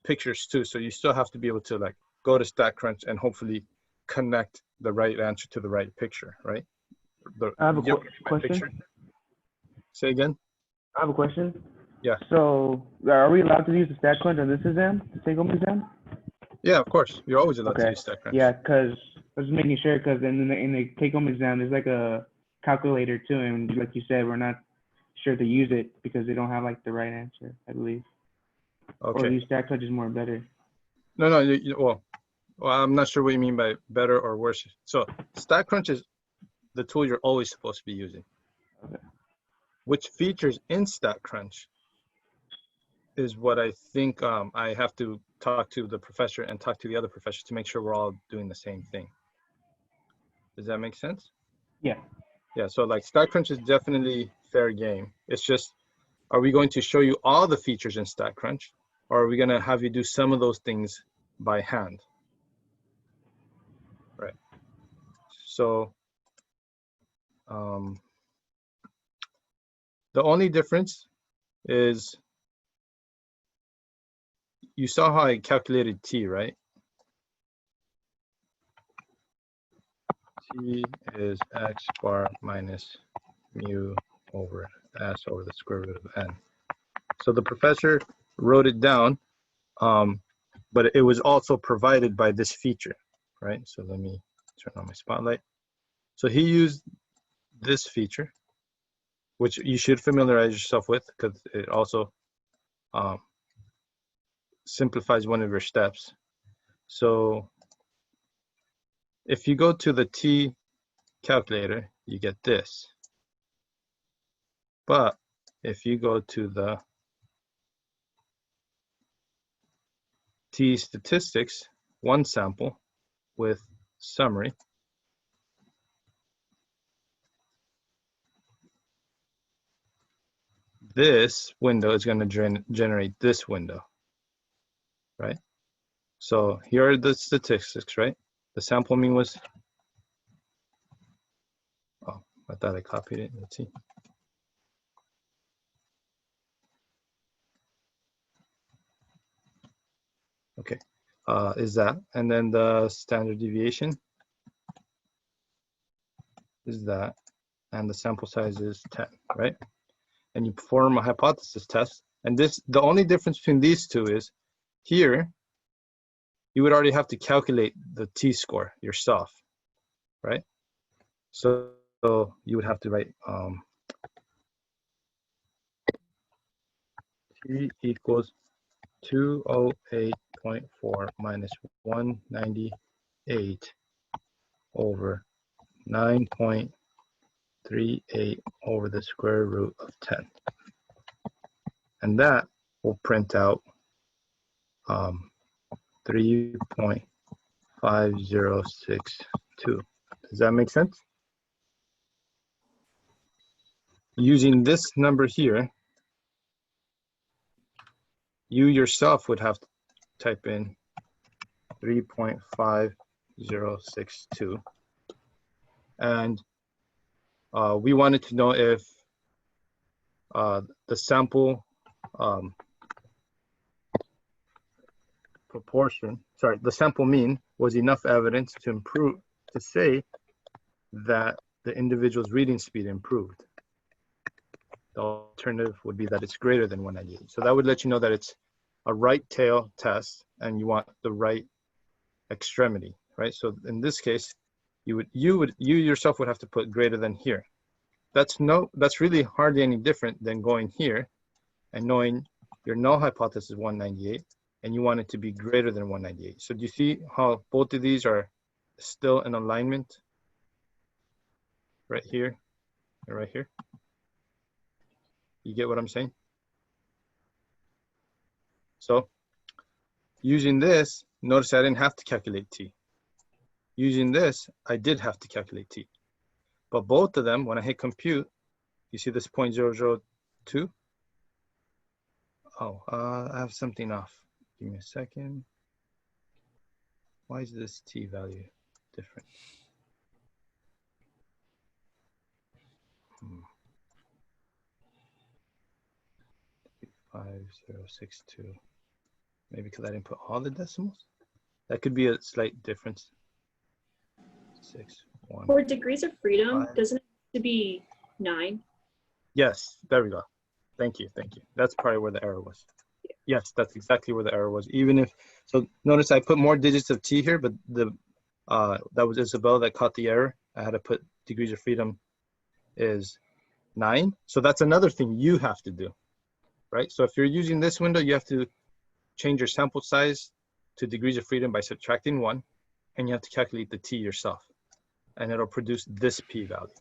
pictures too. So you still have to be able to like go to StatCrunch and hopefully connect the right answer to the right picture, right? I have a question. Picture. Say again? I have a question. Yeah. So are we allowed to use the StatCrunch on this exam, the take-home exam? Yeah, of course. You're always allowed to Okay. use StatCrunch. Yeah, because I was making sure, because in the take-home exam, there's like a calculator too, and like you said, we're not sure to use it because they don't have like the right answer, I believe. Or Okay. use StatCrunch is more better. No, well, I'm not sure what you mean by better or worse. So StatCrunch is the tool you're always supposed to be using. Okay. Which features in StatCrunch is what I think I have to talk to the professor and talk to the other professors to make sure we're all doing the same thing. Does that make sense? Yeah. Yeah, so like StatCrunch is definitely fair game. It's just, are we going to show you all the features in StatCrunch, or are we gonna have you do some of those things by hand? Right. So the only difference is you saw how I calculated t, right? T is x bar minus mu over s over the square root of n. So the professor wrote it down, but it was also provided by this feature, right? So let me turn on my spotlight. So he used this feature, which you should familiarize yourself with because it also simplifies one of your steps. So if you go to the t calculator, you get this. But if you go to the t statistics, one sample with summary, this window is going to generate this window, right? So here are the statistics, right? The sample mean was, oh, I thought I copied it. Let's see. Okay, is that, and then the standard deviation is that, and the sample size is 10, right? And you perform a hypothesis test, and this, the only difference between these two is here you would already have to calculate the t-score yourself, right? So you would have to write t equals 208.4 minus 198 over 9.38 over the square root of 10. And that will print out 3.5062. Does that make sense? Using this number here, you yourself would have to type in 3.5062. And we wanted to know if the sample the sample mean was enough evidence to say that the individual's reading speed improved. The alternative would be that it's greater than 198. So that would let you know that it's a right tail test and you want the right extremity, right? So in this case, you yourself would have to put greater than here. That's really hardly any different than going here and knowing your null hypothesis is 198 and you want it to be greater than 198. So do you see how both of these are still in alignment? Right here and right here. You get what I'm saying? So using this, notice I didn't have to calculate t. Using this, I did have to calculate t. But both of them, when I hit compute, you see this 0.002? Oh, I have something off. Give me a second. Why is this t value different? 5062. Maybe because I didn't put all the decimals? That could be a slight difference. 6, 1. For degrees of freedom, 5. doesn't it have to be 9? Yes, there we go. Thank you. That's probably where the error was. Yes, that's exactly where the error was. Even if, so notice I put more digits of t here, but the that was Isabella that caught the error. I had to put degrees of freedom is 9. So that's another thing you have to do, right? So if you're using this window, you have to change your sample size to degrees of freedom by subtracting 1, and you have to calculate the t yourself, and it'll produce this p-value.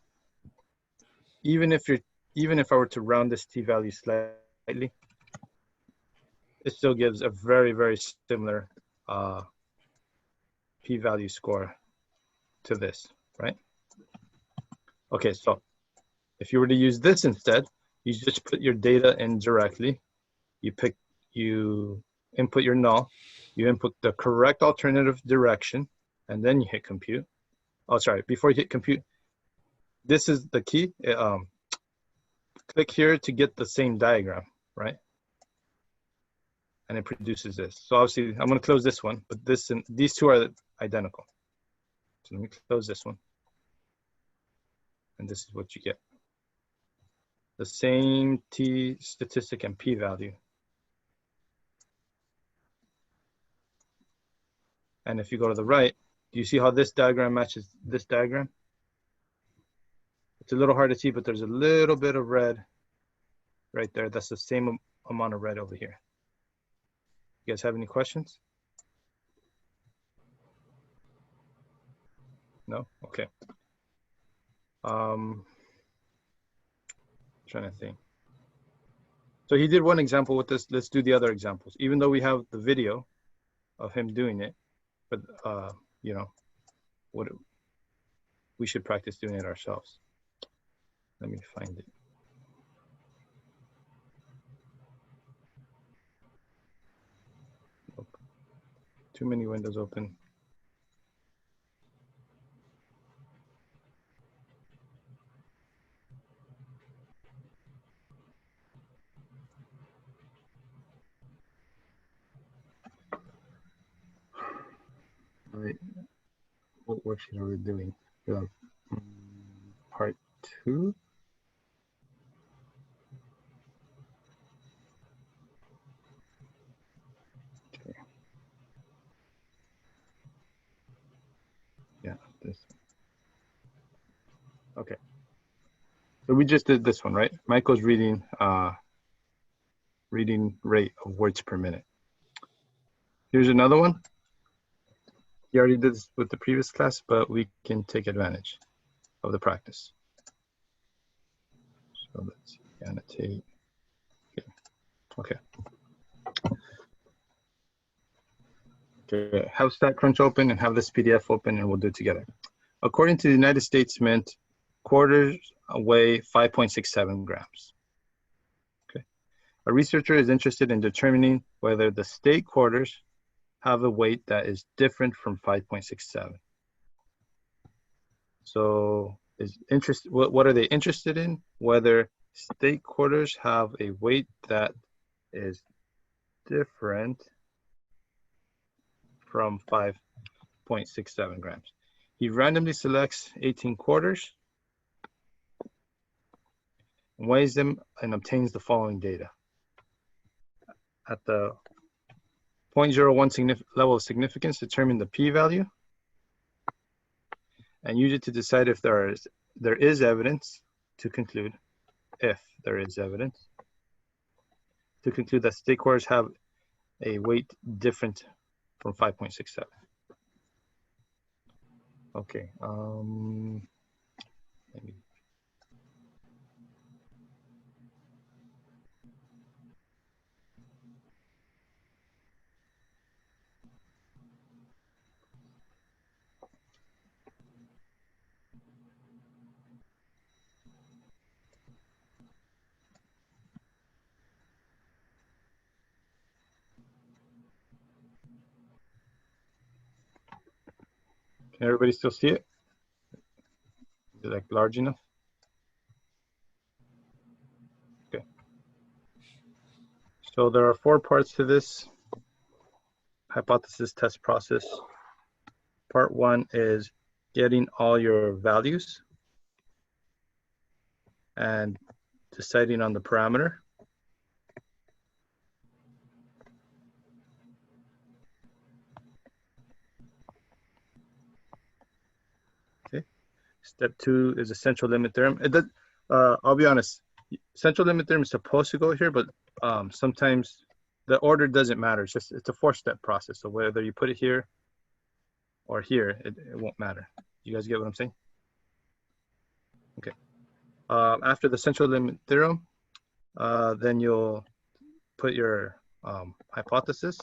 Even if I were to round this t-value slightly, it still gives a very, very similar p-value score to this, right? Okay, so if you were to use this instead, you just put your data in directly. You input your null, you input the correct alternative direction, and then you hit compute. Oh, sorry, before you hit compute, this is the key. Click here to get the same diagram, right? And it produces this. So obviously, I'm going to close this one, but this and these two are identical. So let me close this one. And this is what you get. The same t statistic and p-value. And if you go to the right, do you see how this diagram matches this diagram? It's a little hard to see, but there's a little bit of red right there. That's the same amount of red over here. You guys have any questions? No? Okay. Trying to think. So he did one example with this. Let's do the other examples. Even though we have the video of him doing it, but you know, we should practice doing it ourselves. Let me find it. Nope. Too many windows open. All right. What worksheet are we doing? Part 2. Okay. Yeah, this. Okay. So we just did this one, right? Michael's reading rate of words per minute. Here's another one. He already did this with the previous class, but we can take advantage of the practice. So let's see, annotate. Okay. Okay, have StatCrunch open and have this PDF open, and we'll do it together. According to the United States Mint, quarters weigh 5.67 grams. Okay. A researcher is interested in determining whether the state quarters have a weight that is different from 5.67. So what are they interested in? Whether state quarters have a weight that is different from 5.67 grams. He randomly selects 18 quarters, weighs them, and obtains the following data. At the 0.01 level of significance, determine the p-value and use it to decide if there is evidence to conclude, if there is evidence to conclude that state quarters have a weight different from 5.67. Okay, maybe. Can everybody still see it? Is it like large enough? Okay. So there are 4 parts to this hypothesis test process. Part 1 is getting all your values and deciding on the parameter. Step 2 is a central limit theorem. It does, I'll be honest, central limit theorem is supposed to go here, but sometimes the order doesn't matter. It's a 4-step process. So whether you put it here or here, it won't matter. You guys get what I'm saying? Okay. After the central limit theorem, then you'll put your hypothesis.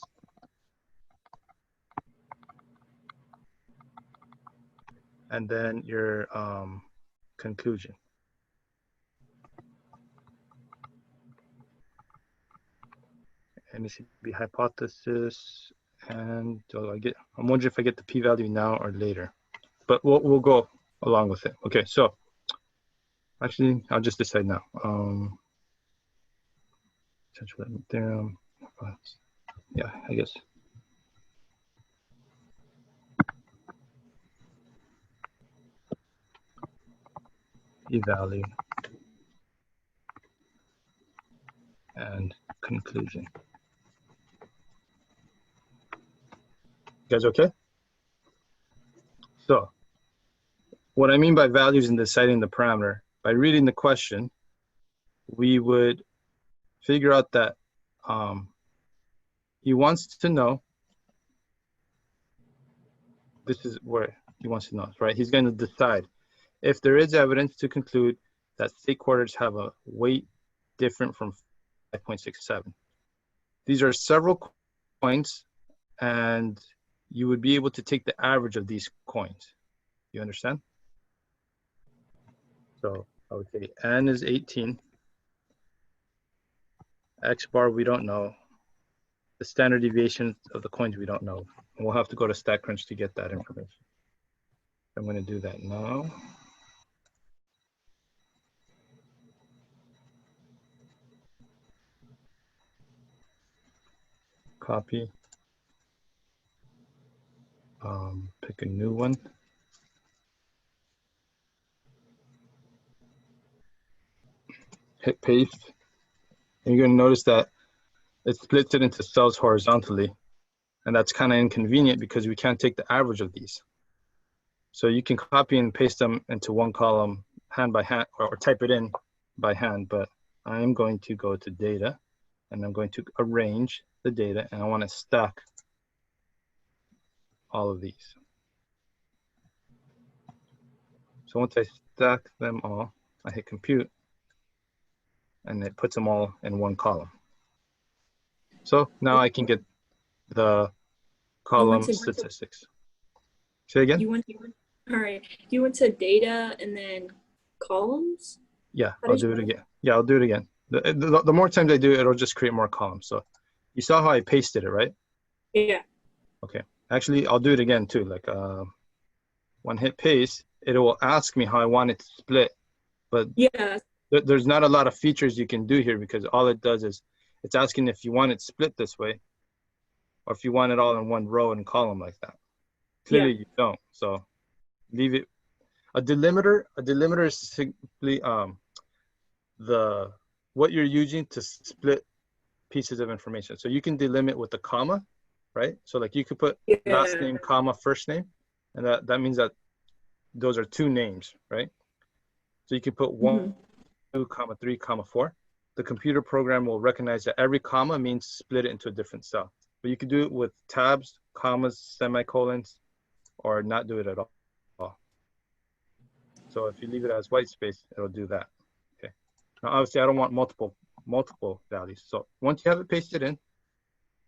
And then your conclusion. Let me see the hypothesis, and I'm wondering if I get the p-value now or later, but we'll go along with it. Okay, so actually I'll just decide now. Central limit theorem. Yeah, I guess. P-value and conclusion. You guys okay? So what I mean by values in deciding the parameter, by reading the question, we would figure out that he wants to know, this is where he wants to know, right? He's going to decide if there is evidence to conclude that state quarters have a weight different from 5.67. These are several coins, and you would be able to take the average of these coins. You understand? So I would say N is 18. X bar, we don't know. The standard deviation of the coins, we don't know. And we'll have to go to StatCrunch to get that information. I'm going to do that now. Copy. Pick a new one. Hit paste. And you're going to notice that it splits it into cells horizontally. And that's kind of inconvenient because we can't take the average of these. So you can copy and paste them into one column hand by hand, or type it in by hand, but I'm going to go to data and I'm going to arrange the data, and I want to stack all of these. So once I stack them all, I hit compute, and it puts them all in one column. So now I can get the column statistics. Say again? All right. You went to data and then columns? Yeah, I'll do it again. Yeah, I'll do it again. The more times I do it, it'll just create more columns. So you saw how I pasted it, right? Yeah. Okay. Actually, I'll do it again too. Like one hit paste, it will ask me how I want it to split. But yeah, there's not a lot of features you can do here, because all it does is it's asking if you want it split this way, or if you want it all in one row and column like that. Clearly you don't. So leave it. A delimiter is simply what you're using to split pieces of information. So you can delimit with a comma, right? So like you could put last name, comma, first name, and that means that those are two names, right? So you can put 1, 2, comma, 3, comma, 4. The computer program will recognize that every comma means split it into a different cell. But you can do it with tabs, commas, semicolons, or not do it at all. So if you leave it as white space, it'll do that. Okay. Now obviously I don't want multiple values. So once you have it pasted in,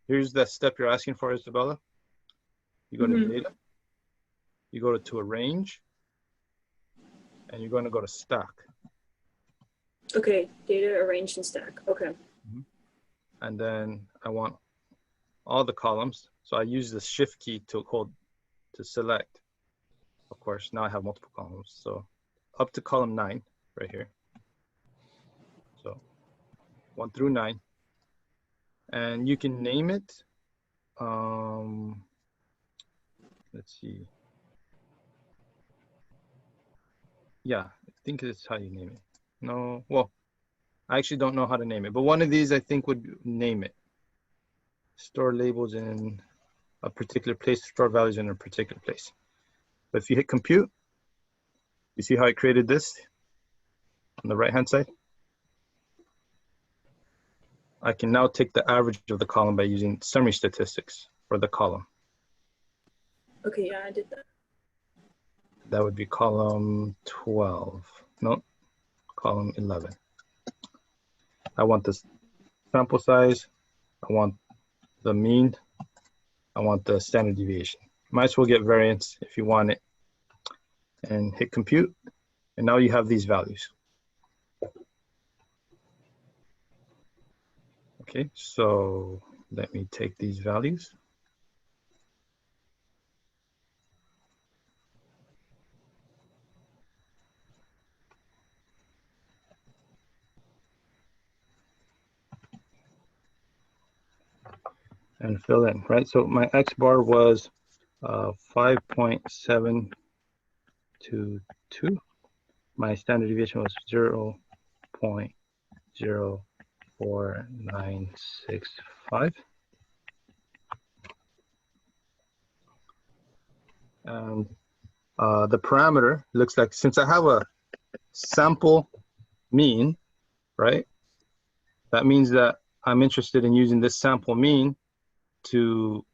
here's the step you're asking for, Isabella. You go to data, you go to arrange, and you're going to go to stack. Okay, data arranged and stack. Okay. And then I want all the columns. So I use the shift key to select. Of course, now I have multiple columns. So up to column 9 right here. So 1 through 9. And you can name it. Let's see. Yeah, I think it's how you name it. No, well, I actually don't know how to name it, but one of these I think would name it. Store labels in a particular place, store values in a particular place. But if you hit compute, You see how I created this on the right-hand side? I can now take the average of the column by using summary statistics for the column. Okay, yeah, I did that. That would be column 12. No, column 11. I want the sample size. I want the mean. I want the standard deviation. Might as well get variance if you want it. And hit compute. And now you have these values. Okay, so let me take these values. And fill in, right? So my X bar was 5.722. My standard deviation was 0.04965. And the parameter looks like, since I have a sample mean, right? That means that I'm interested in using this sample mean to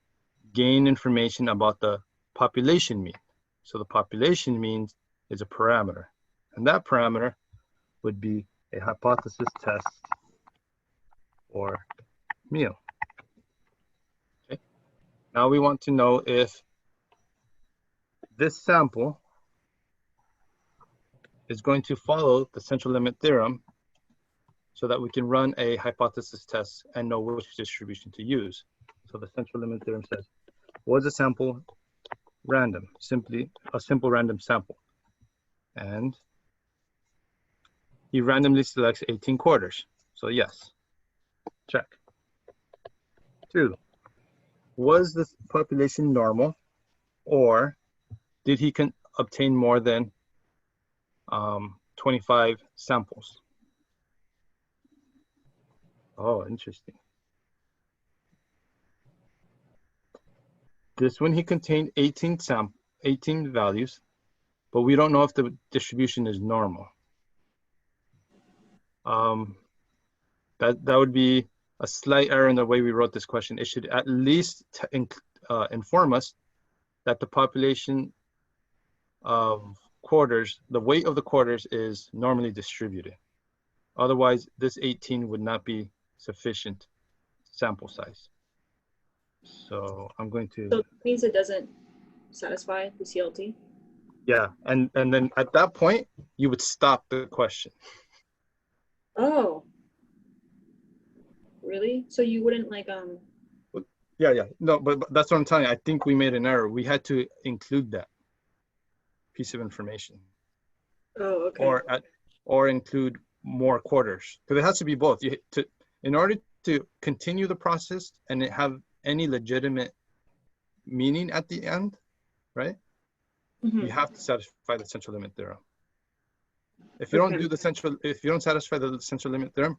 gain information about the population mean. So the population mean is a parameter, and that parameter would be a hypothesis test or meal. Okay. Now we want to know if this sample is going to follow the central limit theorem so that we can run a hypothesis test and know which distribution to use. So the central limit theorem says, was a sample random? Simply a simple random sample. And he randomly selects 18 quarters. So yes, check. 2, was the population normal, or did he obtain more than 25 samples? Oh, interesting. This one, he contained 18 values, but we don't know if the distribution is normal. That would be a slight error in the way we wrote this question. It should at least inform us that the population of quarters, the weight of the quarters is normally distributed. Otherwise, this 18 would not be sufficient sample size. So I'm going to. So it means it doesn't satisfy the CLT? Yeah, and then at that point, you would stop the question. Oh. Really? So you wouldn't like Yeah. No, but that's what I'm telling you. I think we made an error. We had to include that piece of information. Oh, okay. Or include more quarters. Because it has to be both. In order to continue the process and it have any legitimate meaning at the end, right? You have to satisfy the central limit theorem. If you don't do if you don't satisfy the central limit theorem,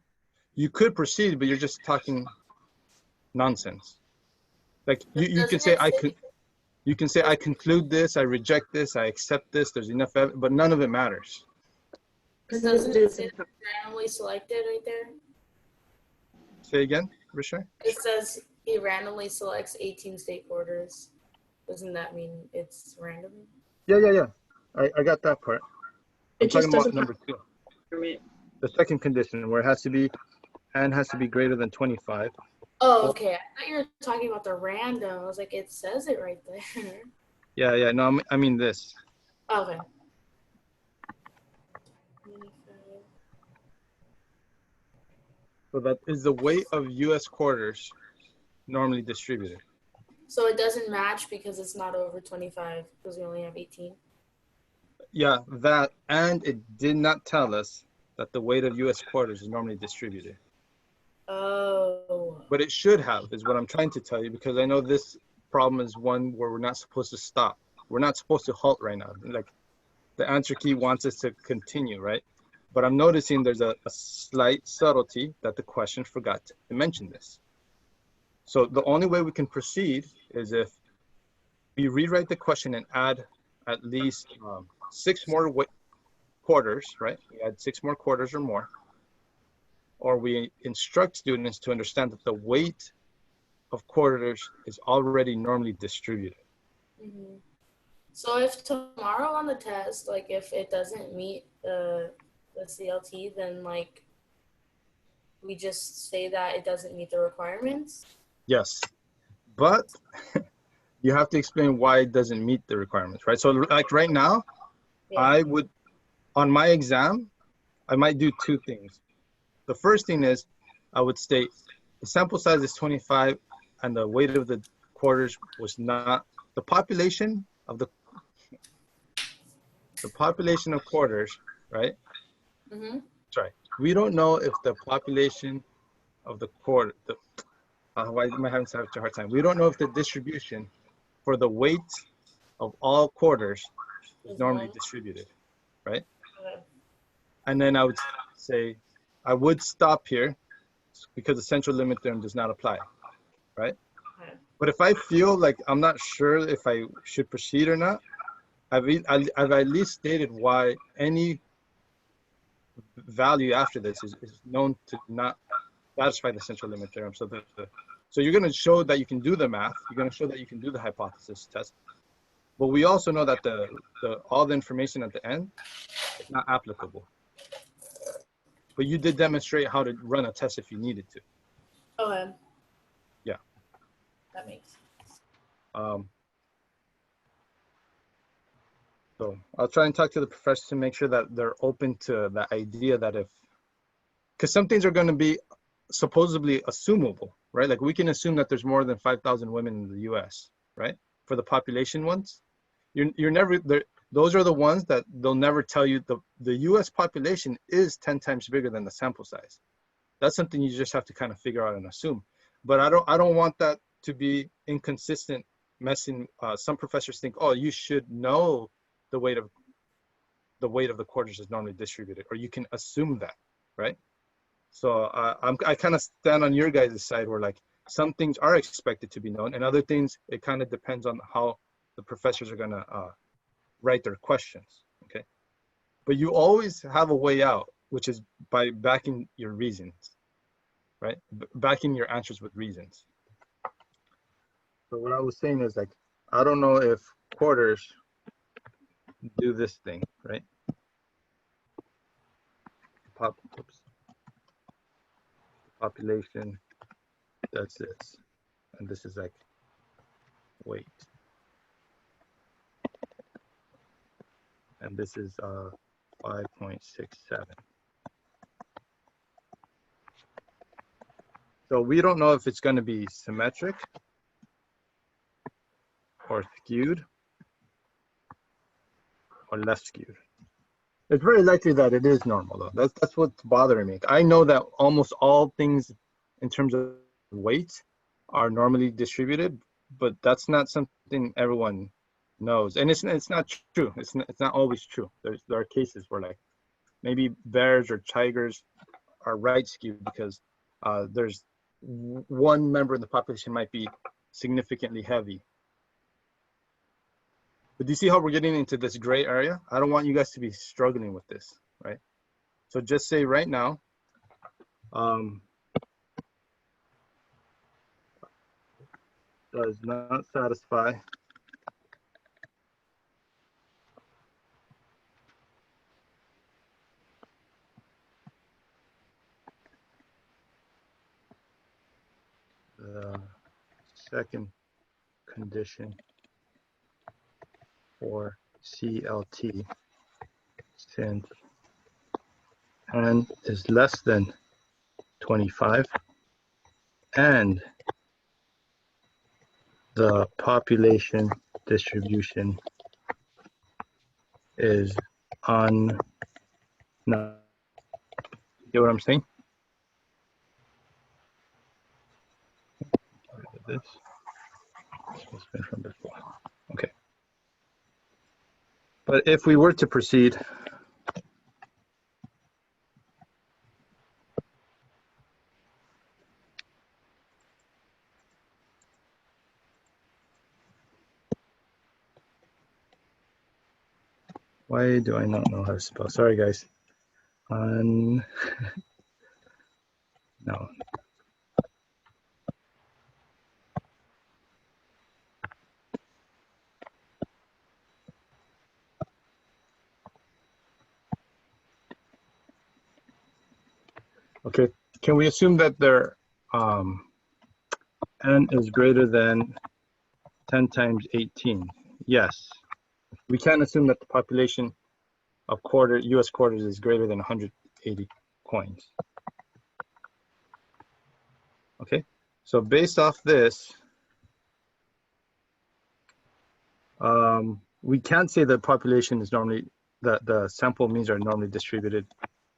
you could proceed, but you're just talking nonsense. Like you can say you can say I conclude this, I reject this, I accept this. There's enough evidence, but none of it matters. Because doesn't it say randomly selected right there? Say again, Rishai? It says he randomly selects 18 state quarters. Doesn't that mean it's random? Yeah. I got that part. I'm talking about number 2. The second condition where it has to be, n has to be greater than 25. Oh, okay. I thought you were talking about the random. I was like, it says it right there. Yeah. No, I mean this. Okay. So that is the weight of U.S. quarters normally distributed. So it doesn't match because it's not over 25 because we only have 18. Yeah, that, and it did not tell us that the weight of U.S. quarters is normally distributed. Oh. But it should have, is what I'm trying to tell you, because I know this problem is one where we're not supposed to stop. We're not supposed to halt right now. Like the answer key wants us to continue, right? But I'm noticing there's a slight subtlety that the question forgot to mention this. So the only way we can proceed is if we rewrite the question and add at least 6 more quarters, right? We add 6 more quarters or more, or we instruct students to understand that the weight of quarters is already normally distributed. Mhm. So if tomorrow on the test, like if it doesn't meet the CLT, then like we just say that it doesn't meet the requirements. Yes, but you have to explain why it doesn't meet the requirements, right? So like right now, Yeah. I would, on my exam, I might do 2 things. The first thing is I would state the sample size is 25 and the weight of the quarters was not, the population of quarters, right? Mm-hmm. Sorry. We don't know if the population of the quarter, why am I having such a hard time? We don't know if the distribution for the weight of all quarters is normally distributed, right? Okay. And then I would say, I would stop here because the central limit theorem does not apply, right? Okay. But if I feel like I'm not sure if I should proceed or not, I've at least stated why any value after this is known to not satisfy the central limit theorem. So so you're going to show that you can do the math. You're going to show that you can do the hypothesis test. But we also know that all the information at the end is not applicable. But you did demonstrate how to run a test if you needed to. Okay. Yeah. That makes sense. So I'll try and talk to the professors to make sure that they're open to the idea that because some things are going to be supposedly assumable, right? Like we can assume that there's more than 5,000 women in the US, right? For the population ones, you're never there. Those are the ones that they'll never tell you the US population is 10 times bigger than the sample size. That's something you just have to kind of figure out and assume. But I don't want that to be inconsistent, messing. Some professors think, oh, you should know the weight of the quarters is normally distributed, or you can assume that, right? So I kind of stand on your guys' side where like some things are expected to be known and other things, it kind of depends on how the professors are gonna write their questions, okay? But you always have a way out, which is by backing your reasons, right? Backing your answers with reasons. So what I was saying is like, I don't know if quarters do this thing, right? Population, that's this. And this is like weight. And this is 5.67. So we don't know if it's going to be symmetric or skewed or less skewed. It's very likely that it is normal though. That's what's bothering me. I know that almost all things in terms of weight are normally distributed, but that's not something everyone knows. And it's not true. It's not always true. There are cases where like maybe bears or tigers are right skewed because there's one member in the population might be significantly heavy. But do you see how we're getting into this gray area? I don't want you guys to be struggling with this, right? So just say right now, does not satisfy the second condition for CLT since n is less than 25 and the population distribution is on, no, you get what I'm saying? This has been from before. Okay. But if we were to proceed, Why do I not know how to spell? Sorry, guys. No. Okay, can we assume that their n is greater than 10 times 18? Yes. We can't assume that the population of US quarters is greater than 180 coins. Okay, so based off this, we can't say the population is normally, the sample means are normally distributed,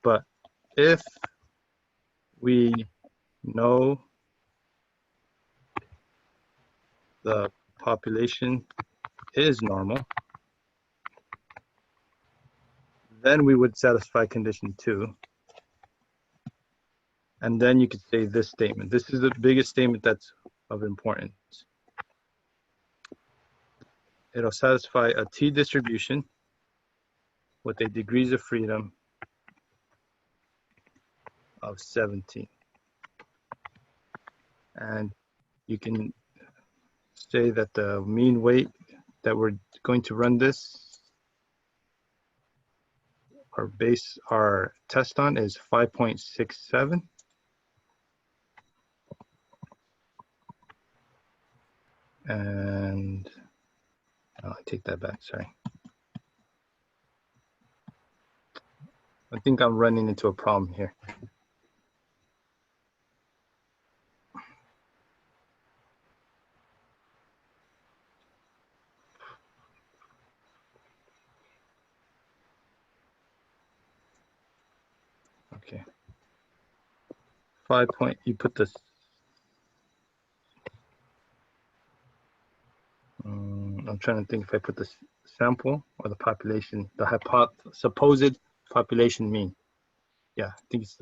but if we know the population is normal, then we would satisfy condition 2. And then you could say this statement. This is the biggest statement that's of importance. It'll satisfy a t distribution with a degrees of freedom of 17. And you can say that the mean weight that we're going to run this, our test on is 5.67. And I take that back, sorry. I think I'm running into a problem here. Okay. You put this. I'm trying to think if I put the sample or the population, the supposed population mean. Yeah, I think it's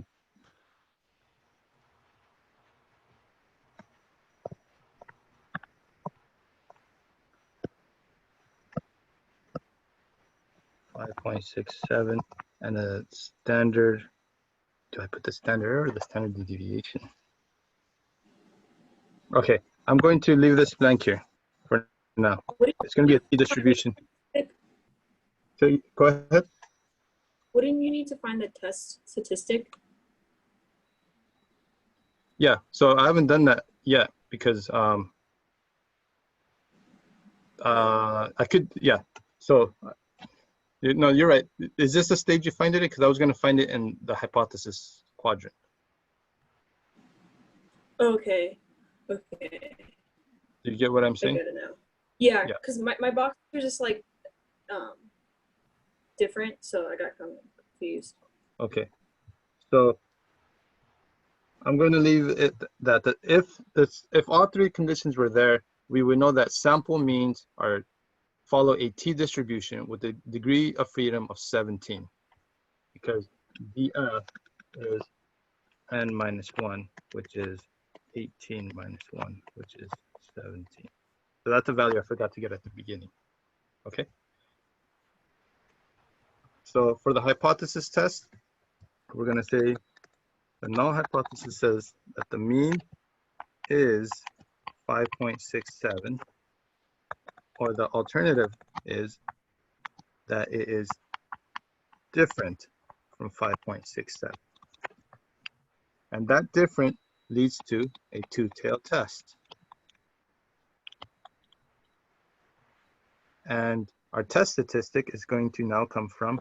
5.67 and a standard. Do I put the standard error or the standard deviation? Okay, I'm going to leave this blank here for now. It's going to be a t distribution. So go ahead. Wouldn't you need to find the test statistic? Yeah, so I haven't done that yet because I could, yeah. So no, you're right. Is this the stage you find it in? Because I was going to find it in the hypothesis quadrant. Okay. Okay. Do you get what I'm I saying? get it now. Yeah, because my boxes are just like different, so I got kind of confused. Okay. So I'm going to leave it that if all three conditions were there, we would know that sample means follow a t distribution with a degree of freedom of 17, because df is n minus 1, which is 18 minus 1, which is 17. So that's a value I forgot to get at the beginning. Okay. So for the hypothesis test, we're going to say the null hypothesis says that the mean is 5.67, or the alternative is that it is different from 5.67. And that different leads to a two-tailed test. And our test statistic is going to now come from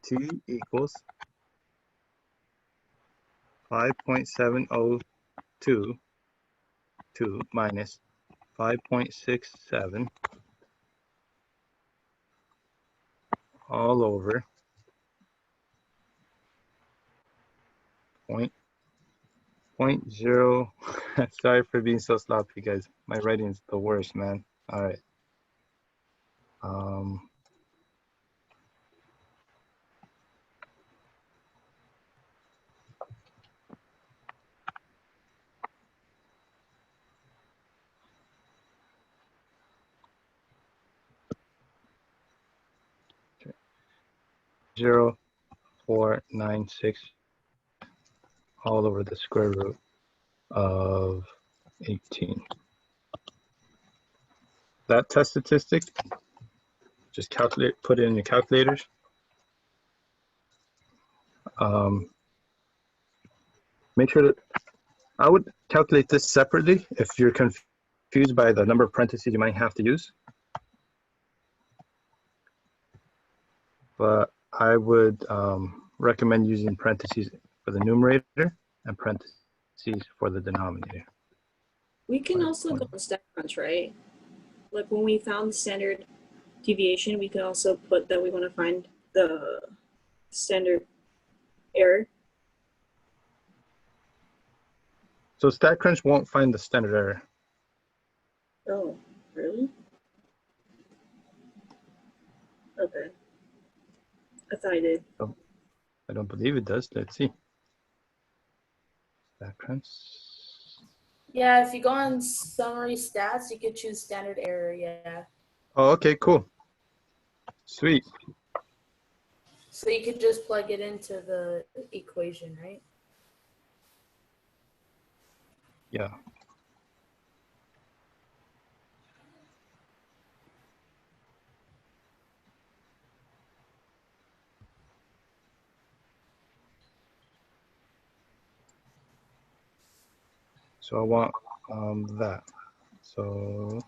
t equals 5.702 minus 5.67 all over 0.0. Sorry for being so sloppy, guys. My writing is the worst, man. All right. 0.0496 all over the square root of 18. That test statistic, just calculate, put it in your calculators. Make sure that I would calculate this separately if you're confused by the number of parentheses you might have to use. But I would recommend using parentheses for the numerator and parentheses for the denominator. We can also go on StatCrunch, right? Like when we found the standard deviation, we can also put that we want to find the standard error. So StatCrunch won't find the standard error. Oh, really? Okay. I thought I did. Oh, I don't believe it does. Let's see. StatCrunch. Yeah, if you go on summary stats, you could choose standard error. Yeah. Oh, okay, cool. Sweet. So you could just plug it into the equation, right? Yeah. So I want that. So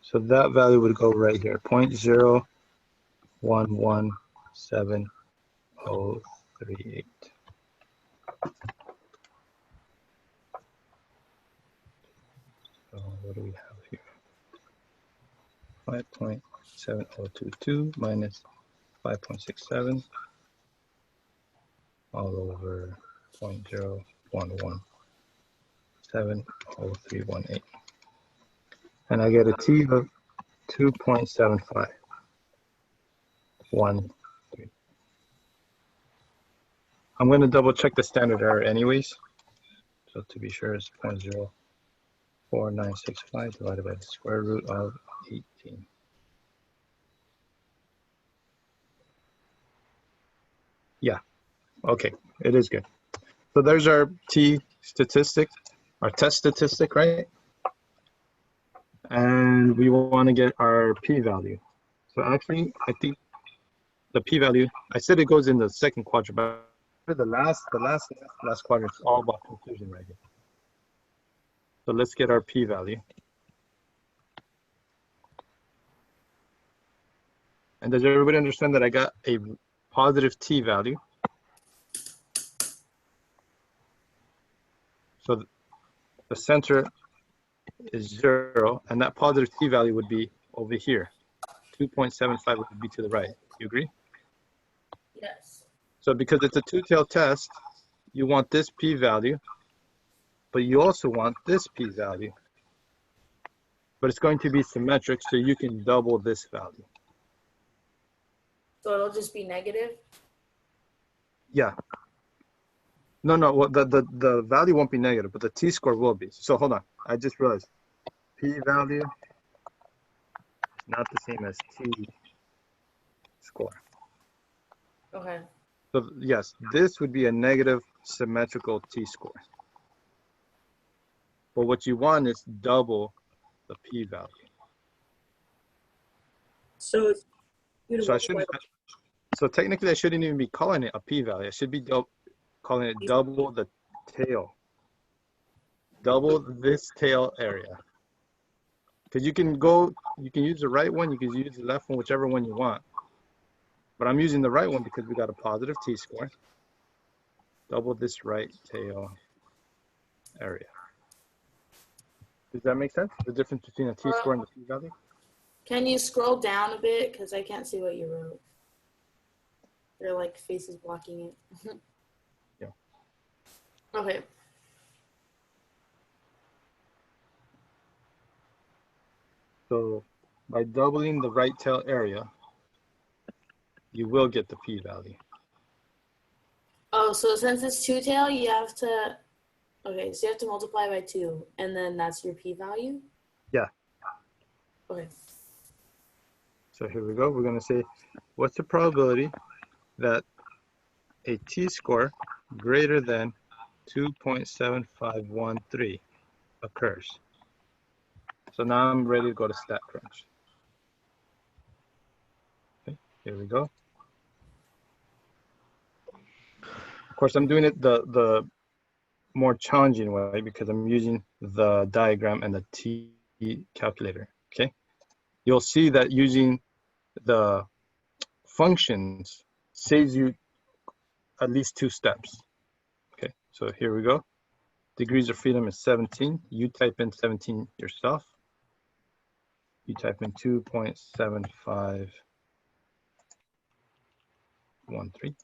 so that value would go right here, 0.0117038. So what do we have here? 5.7022 minus 5.67 all over 0.0117038. And I get a t of 2.7513. I'm going to double check the standard error anyways. So to be sure, it's 0.04965 divided by the square root of 18. Yeah, okay, it is good. So there's our t statistic, our test statistic, right? And we want to get our p-value. So actually, I think the p-value, I said it goes in the second quadrant, but the last quadrant is all about conclusion right here. So let's get our p-value. And does everybody understand that I got a positive t-value? So the center is 0, and that positive t-value would be over here. 2.75 would be to the right. You agree? Yes. So because it's a two-tailed test, you want this p-value, but you also want this p-value. But it's going to be symmetric, so you can double this value. So it'll just be negative? Yeah. No, well, the value won't be negative, but the t-score will be. So hold on, I just realized p-value is not the same as t-score. Okay. So yes, this would be a negative symmetrical t-score. But what you want is double the p-value. So, so technically I shouldn't even be calling it a p-value. I should be calling it double the tail. Double this tail area. Because you can use the right one, you can use the left one, whichever one you want. But I'm using the right one because we got a positive t-score. Double this right tail area. Does that make sense? The difference between a t-score and the p-value? Can you scroll down a bit? Because I can't see what you wrote. They're like faces blocking it. Okay. So by doubling the right tail area, you will get the p-value. Oh, so since it's two tail, you have to. Okay, so you have to multiply by 2, and then that's your p-value? Yeah. Okay. So here we go. We're going to say, what's the probability that a t-score greater than 2.7513 occurs? So now I'm ready to go to StatCrunch. Okay, here we go. Of course, I'm doing it the more challenging way because I'm using the diagram and the t calculator. Okay, you'll see that using the functions saves you at least 2 steps. Okay, so here we go. Degrees of freedom is 17. You type in 17 yourself. You type in 2.7513.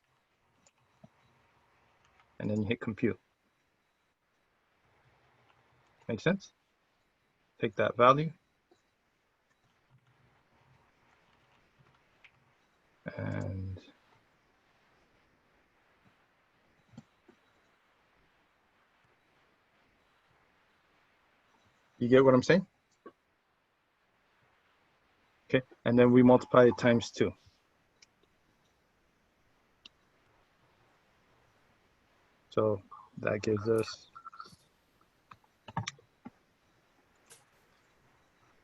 And then you hit compute. Make sense? Take that value. And you get what I'm saying? Okay, and then we multiply it times 2. So that gives us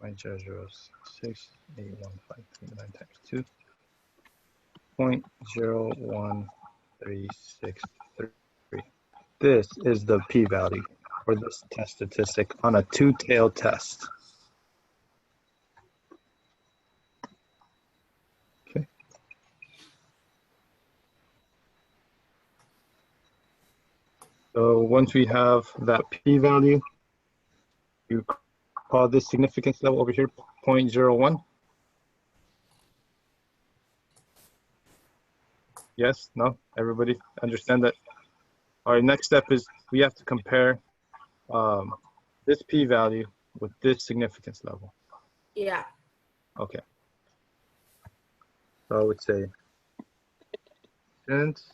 0.0068153 times 2, 0.01363. This is the p-value for this test statistic on a 2-tail test. Okay. So once we have that p-value, you call this significance level over here 0.01. Yes, no, everybody understand that? Our next step is we have to compare this p-value with this significance level. Yeah. Okay. So I would say since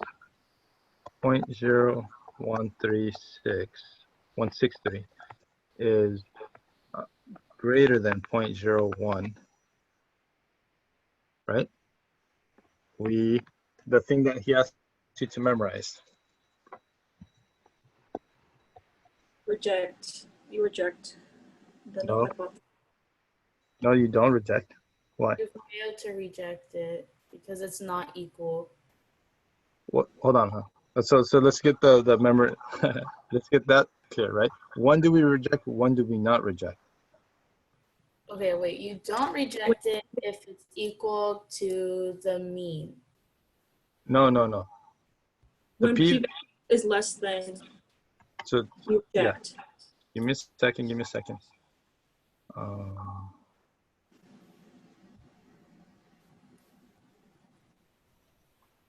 0.0136 is greater than 0.01, right? The thing that he asked you to memorize. Reject. You reject the No. hypothesis. No, you don't reject. Why? You fail to reject it because it's not equal. What? Hold on, huh? So let's get the memory. Let's get that clear, right? One do we reject? One do we not reject? Okay, wait. You don't reject it if it's equal to the mean. No, no, no. The When p. p is less than, So you yeah. reject. Give me a second. Give me a second.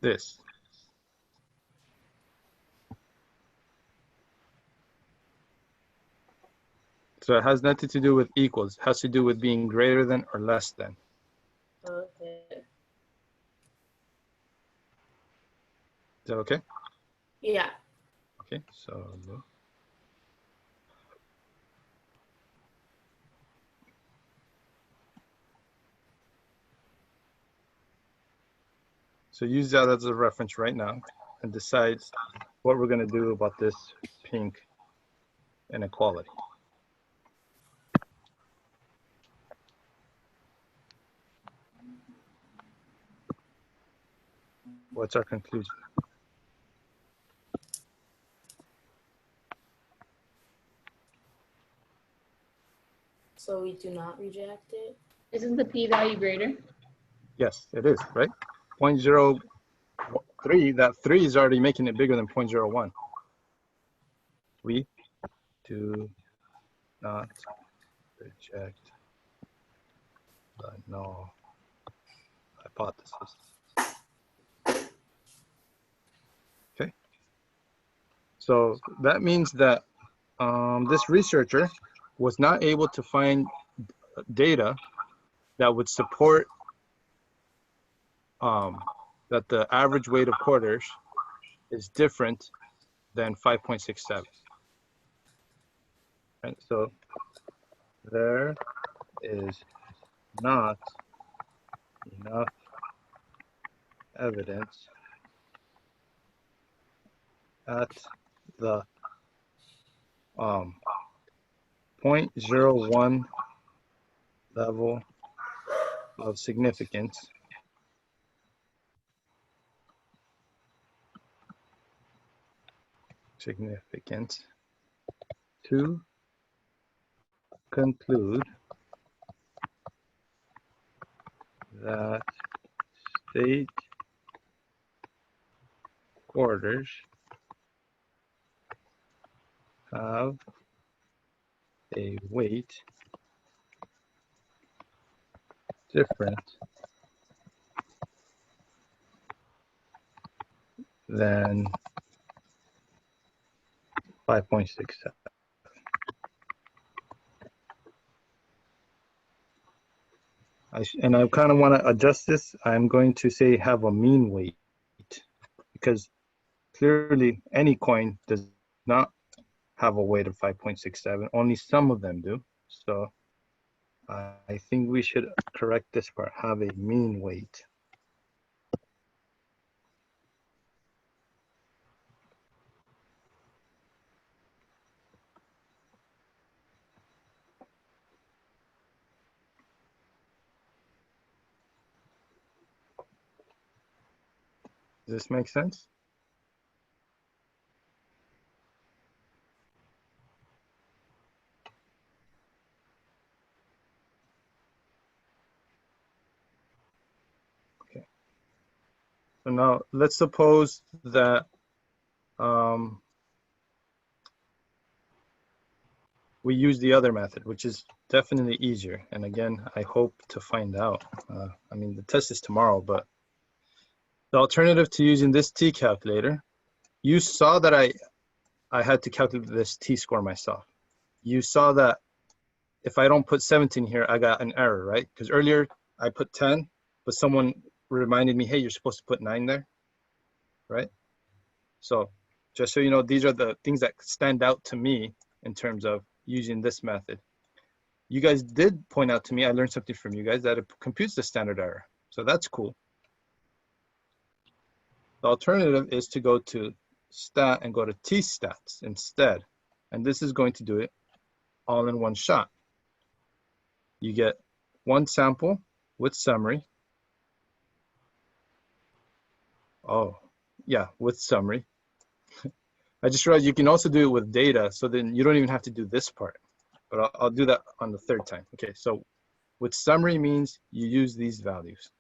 This. So it has nothing to do with equals. It has to do with being greater than or less than. Okay. Is that okay? Yeah. Okay, so use that as a reference right now and decide what we're going to do about this pink inequality. What's our conclusion? So we do not reject it. Isn't the p-value greater? Yes, it is, right? 0.03, that 3 is already making it bigger than 0.01. We do not reject the null hypothesis. Okay. So that means that this researcher was not able to find data that would support that the average weight of quarters is different than 5.67. Right? So there is not enough evidence at the 0.01 level of significance to conclude that state quarters have a weight different than 5.67. And I kind of want to adjust this. I'm going to say have a mean weight, because clearly any coin does not have a weight of 5.67. Only some of them do. So I think we should correct this part, have a mean weight. Does this make sense? Okay. So now let's suppose that we use the other method, which is definitely easier. And again, I hope to find out. I mean, the test is tomorrow, but the alternative to using this T calculator, you saw that I had to calculate this T-score myself. You saw that if I don't put 17 here, I got an error, right? Because earlier I put 10, but someone reminded me, hey, you're supposed to put 9 there, right? So just so you know, these are the things that stand out to me in terms of using this method. You guys did point out to me, I learned something from you guys, that it computes the standard error. So that's cool. The alternative is to go to stat and go to T-stats instead. And this is going to do it all in one shot. You get one sample with summary. Oh, yeah, with summary. I just realized you can also do it with data, so then you don't even have to do this part. But I'll do that on the third time. Okay, so with summary means you use these values.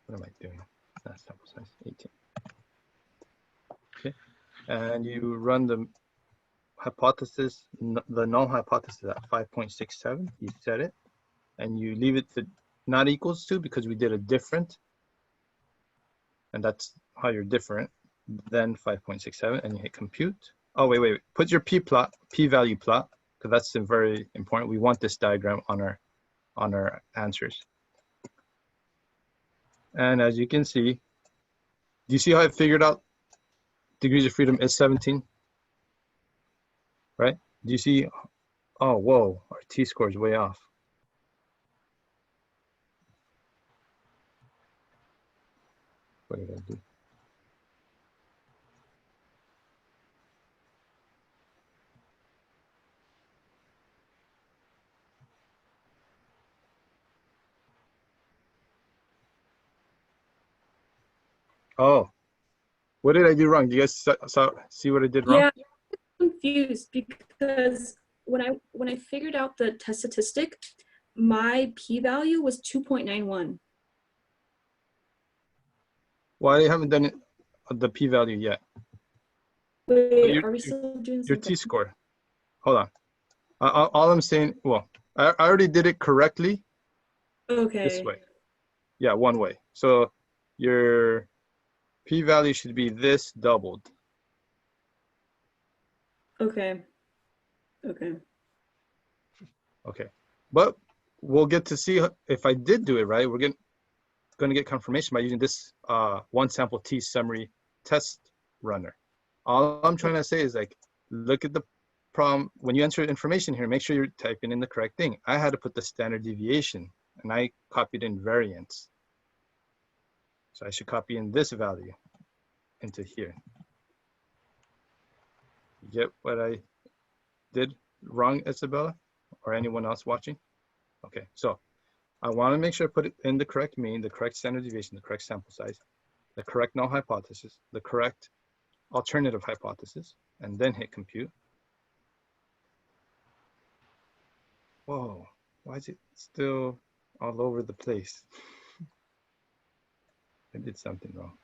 What am I doing? That's sample size 18. Okay, and you run the hypothesis, the null hypothesis at 5.67. You set it, and you leave it to not equals to because we did a different, and that's how you're different. Then 5.67, and you hit compute. Oh wait. Put your p-value plot, because that's very important. We want this diagram on our answers. And as you can see, do you see how I figured out degrees of freedom is 17? Right? Do you see? Oh, whoa, our T-score is way off. What did I do? Oh, what did I do wrong? Do you guys see what I did wrong? Yeah, I'm confused because when I figured out the test statistic, my p-value was 2.91. Well, I haven't done it, the p-value yet. Wait, Your, are we still doing your something? T-score. hold on. All I'm saying, well, I already did it correctly Okay. this way. Yeah, one way. So your p-value should be this doubled. Okay. Okay. Okay, but we'll get to see if I did do it right. We're going to get confirmation by using this one sample T summary test runner. All I'm trying to say is like, look at the problem. When you enter information here, make sure you're typing in the correct thing. I had to put the standard deviation and I copied in variance. So I should copy in this value into here. You get what I did wrong, Isabella, or anyone else watching? Okay, so I want to make sure I put it in the correct mean, the correct standard deviation, the correct sample size, the correct null hypothesis, the correct alternative hypothesis, and then hit compute. Whoa, why is it still all over the place? I did something wrong.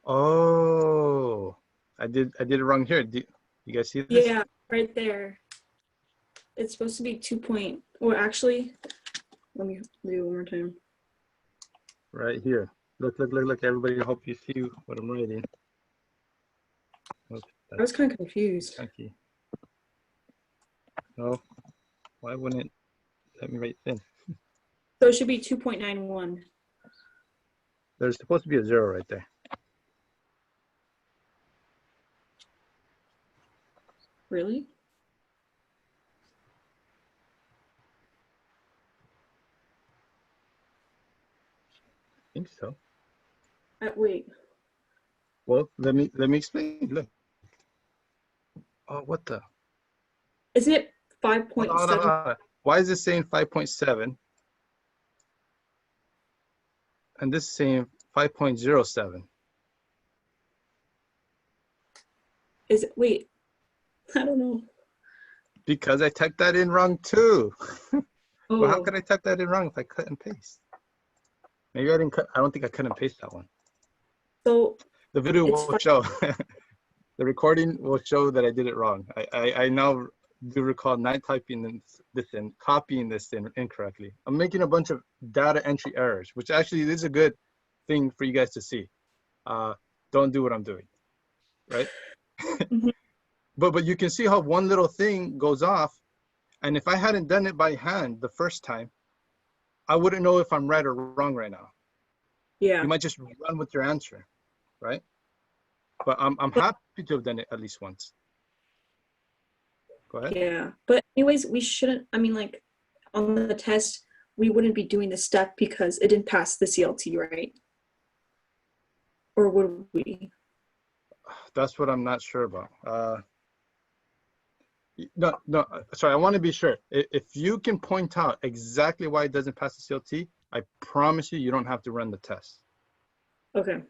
Oh, I did it wrong here. You guys see this? Yeah, right there. It's supposed to be 2 point. Well, actually, let me do it one more time. Right here. Look, everybody. I hope you see what I'm writing. Oops, I was kind of confused. chunky. No, why wouldn't it let me write thin? So it should be 2.91. There's supposed to be a 0 right there. Really? I think so. Wait. Well, let me explain. Look. Oh, what the? Isn't it Hold on, 5.7? hold on. Why is this saying 5.7? And this is saying 5.07. Is it? Wait. I don't know. Because I typed that in wrong too. Oh. Well, how could I type that in wrong if I cut and paste? Maybe I didn't cut. I don't think I cut and paste that one. So The video it's will show. The recording will show that I did it wrong. I now do recall not typing this in, copying this in incorrectly. I'm making a bunch of data entry errors, which actually is a good thing for you guys to see. Don't do what I'm doing, right? Mhm. But you can see how one little thing goes off. And if I hadn't done it by hand the first time, I wouldn't know if I'm right or wrong right now. Yeah. You might just run with your answer, right? But I'm happy to have done it at least once. Go ahead. Yeah. But anyways, we shouldn't, I mean, like on the test, we wouldn't be doing this step because it didn't pass the CLT, right? Or would we? That's what I'm not sure about. No, sorry, I want to be sure. If you can point out exactly why it doesn't pass the CLT, I promise you don't have to run the test. Okay.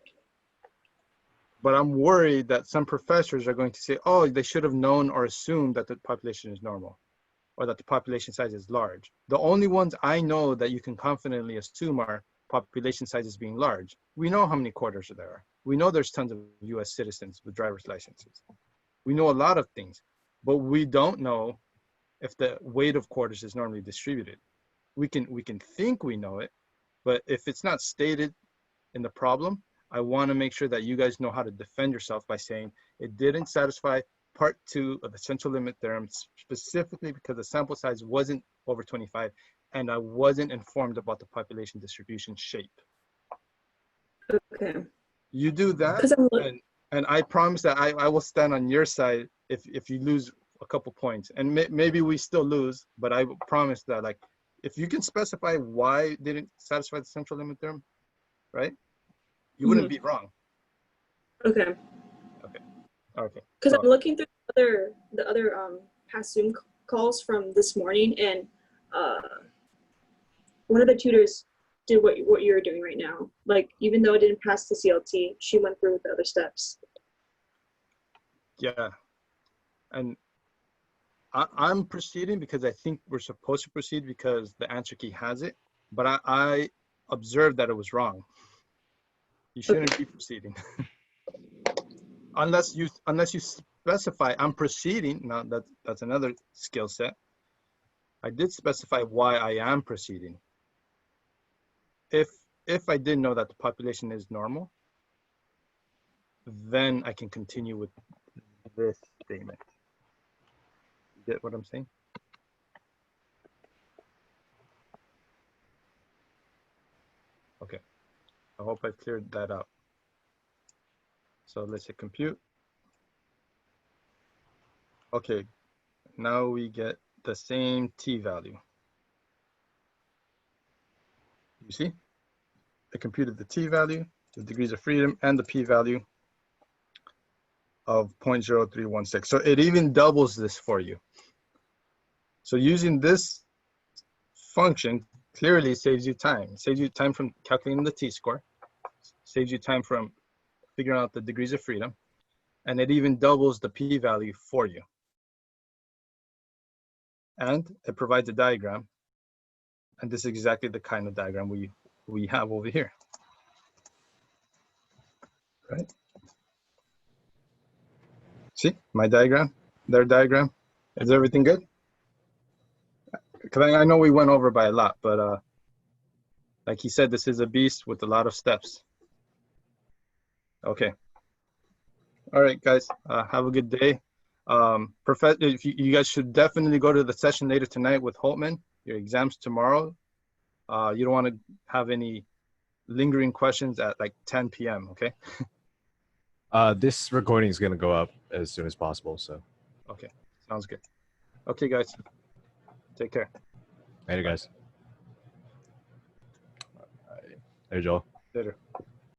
But I'm worried that some professors are going to say, oh, they should have known or assumed that the population is normal or that the population size is large. The only ones I know that you can confidently assume are population sizes being large. We know how many quarters there are. We know there's tons of US citizens with driver's licenses. We know a lot of things, but we don't know if the weight of quarters is normally distributed. We can think we know it, but if it's not stated in the problem, I want to make sure that you guys know how to defend yourself by saying it didn't satisfy part 2 of the central limit theorem, specifically because the sample size wasn't over 25 and I wasn't informed about the population distribution shape. Okay. You do that, and I promise that I will stand on your side if you lose a couple points. And maybe we still lose, but I promise that, like, if you can specify why it didn't satisfy the central limit theorem, right? You wouldn't be wrong. Okay. Okay. Because I'm looking through the other past Zoom calls from this morning, and one of the tutors did what you're doing right now. Like, even though it didn't pass the CLT, she went through with the other steps. Yeah, and I'm proceeding because I think we're supposed to proceed because the answer key has it, but I observed that it was wrong. You shouldn't be proceeding. unless you specify I'm proceeding. Now that's another skill set. I did specify why I am proceeding. If I didn't know that the population is normal, then I can continue with this statement. You get what I'm saying? Okay, I hope I cleared that out. So let's hit compute. Okay, now we get the same t-value. You see? I computed the t-value, the degrees of freedom, and the p-value of 0.0316. So it even doubles this for you. So using this function clearly saves you time. It saves you time from calculating the t-score, saves you time from figuring out the degrees of freedom, and it even doubles the p-value for you. And it provides a diagram. And this is exactly the kind of diagram we have over here. Right? See my diagram, their diagram. Is everything good? Because I know we went over by a lot, but like he said, this is a beast with a lot of steps. Okay. All right, guys. Have a good day. If you guys should definitely go to the session later tonight with Holtman. Your exam's tomorrow. You don't want to have any lingering questions at like 10 p.m. Okay. This recording is gonna go up as soon as possible. So. Okay. Sounds good. Okay, guys. Take care. Later, guys. All right. Later, Joel. Later.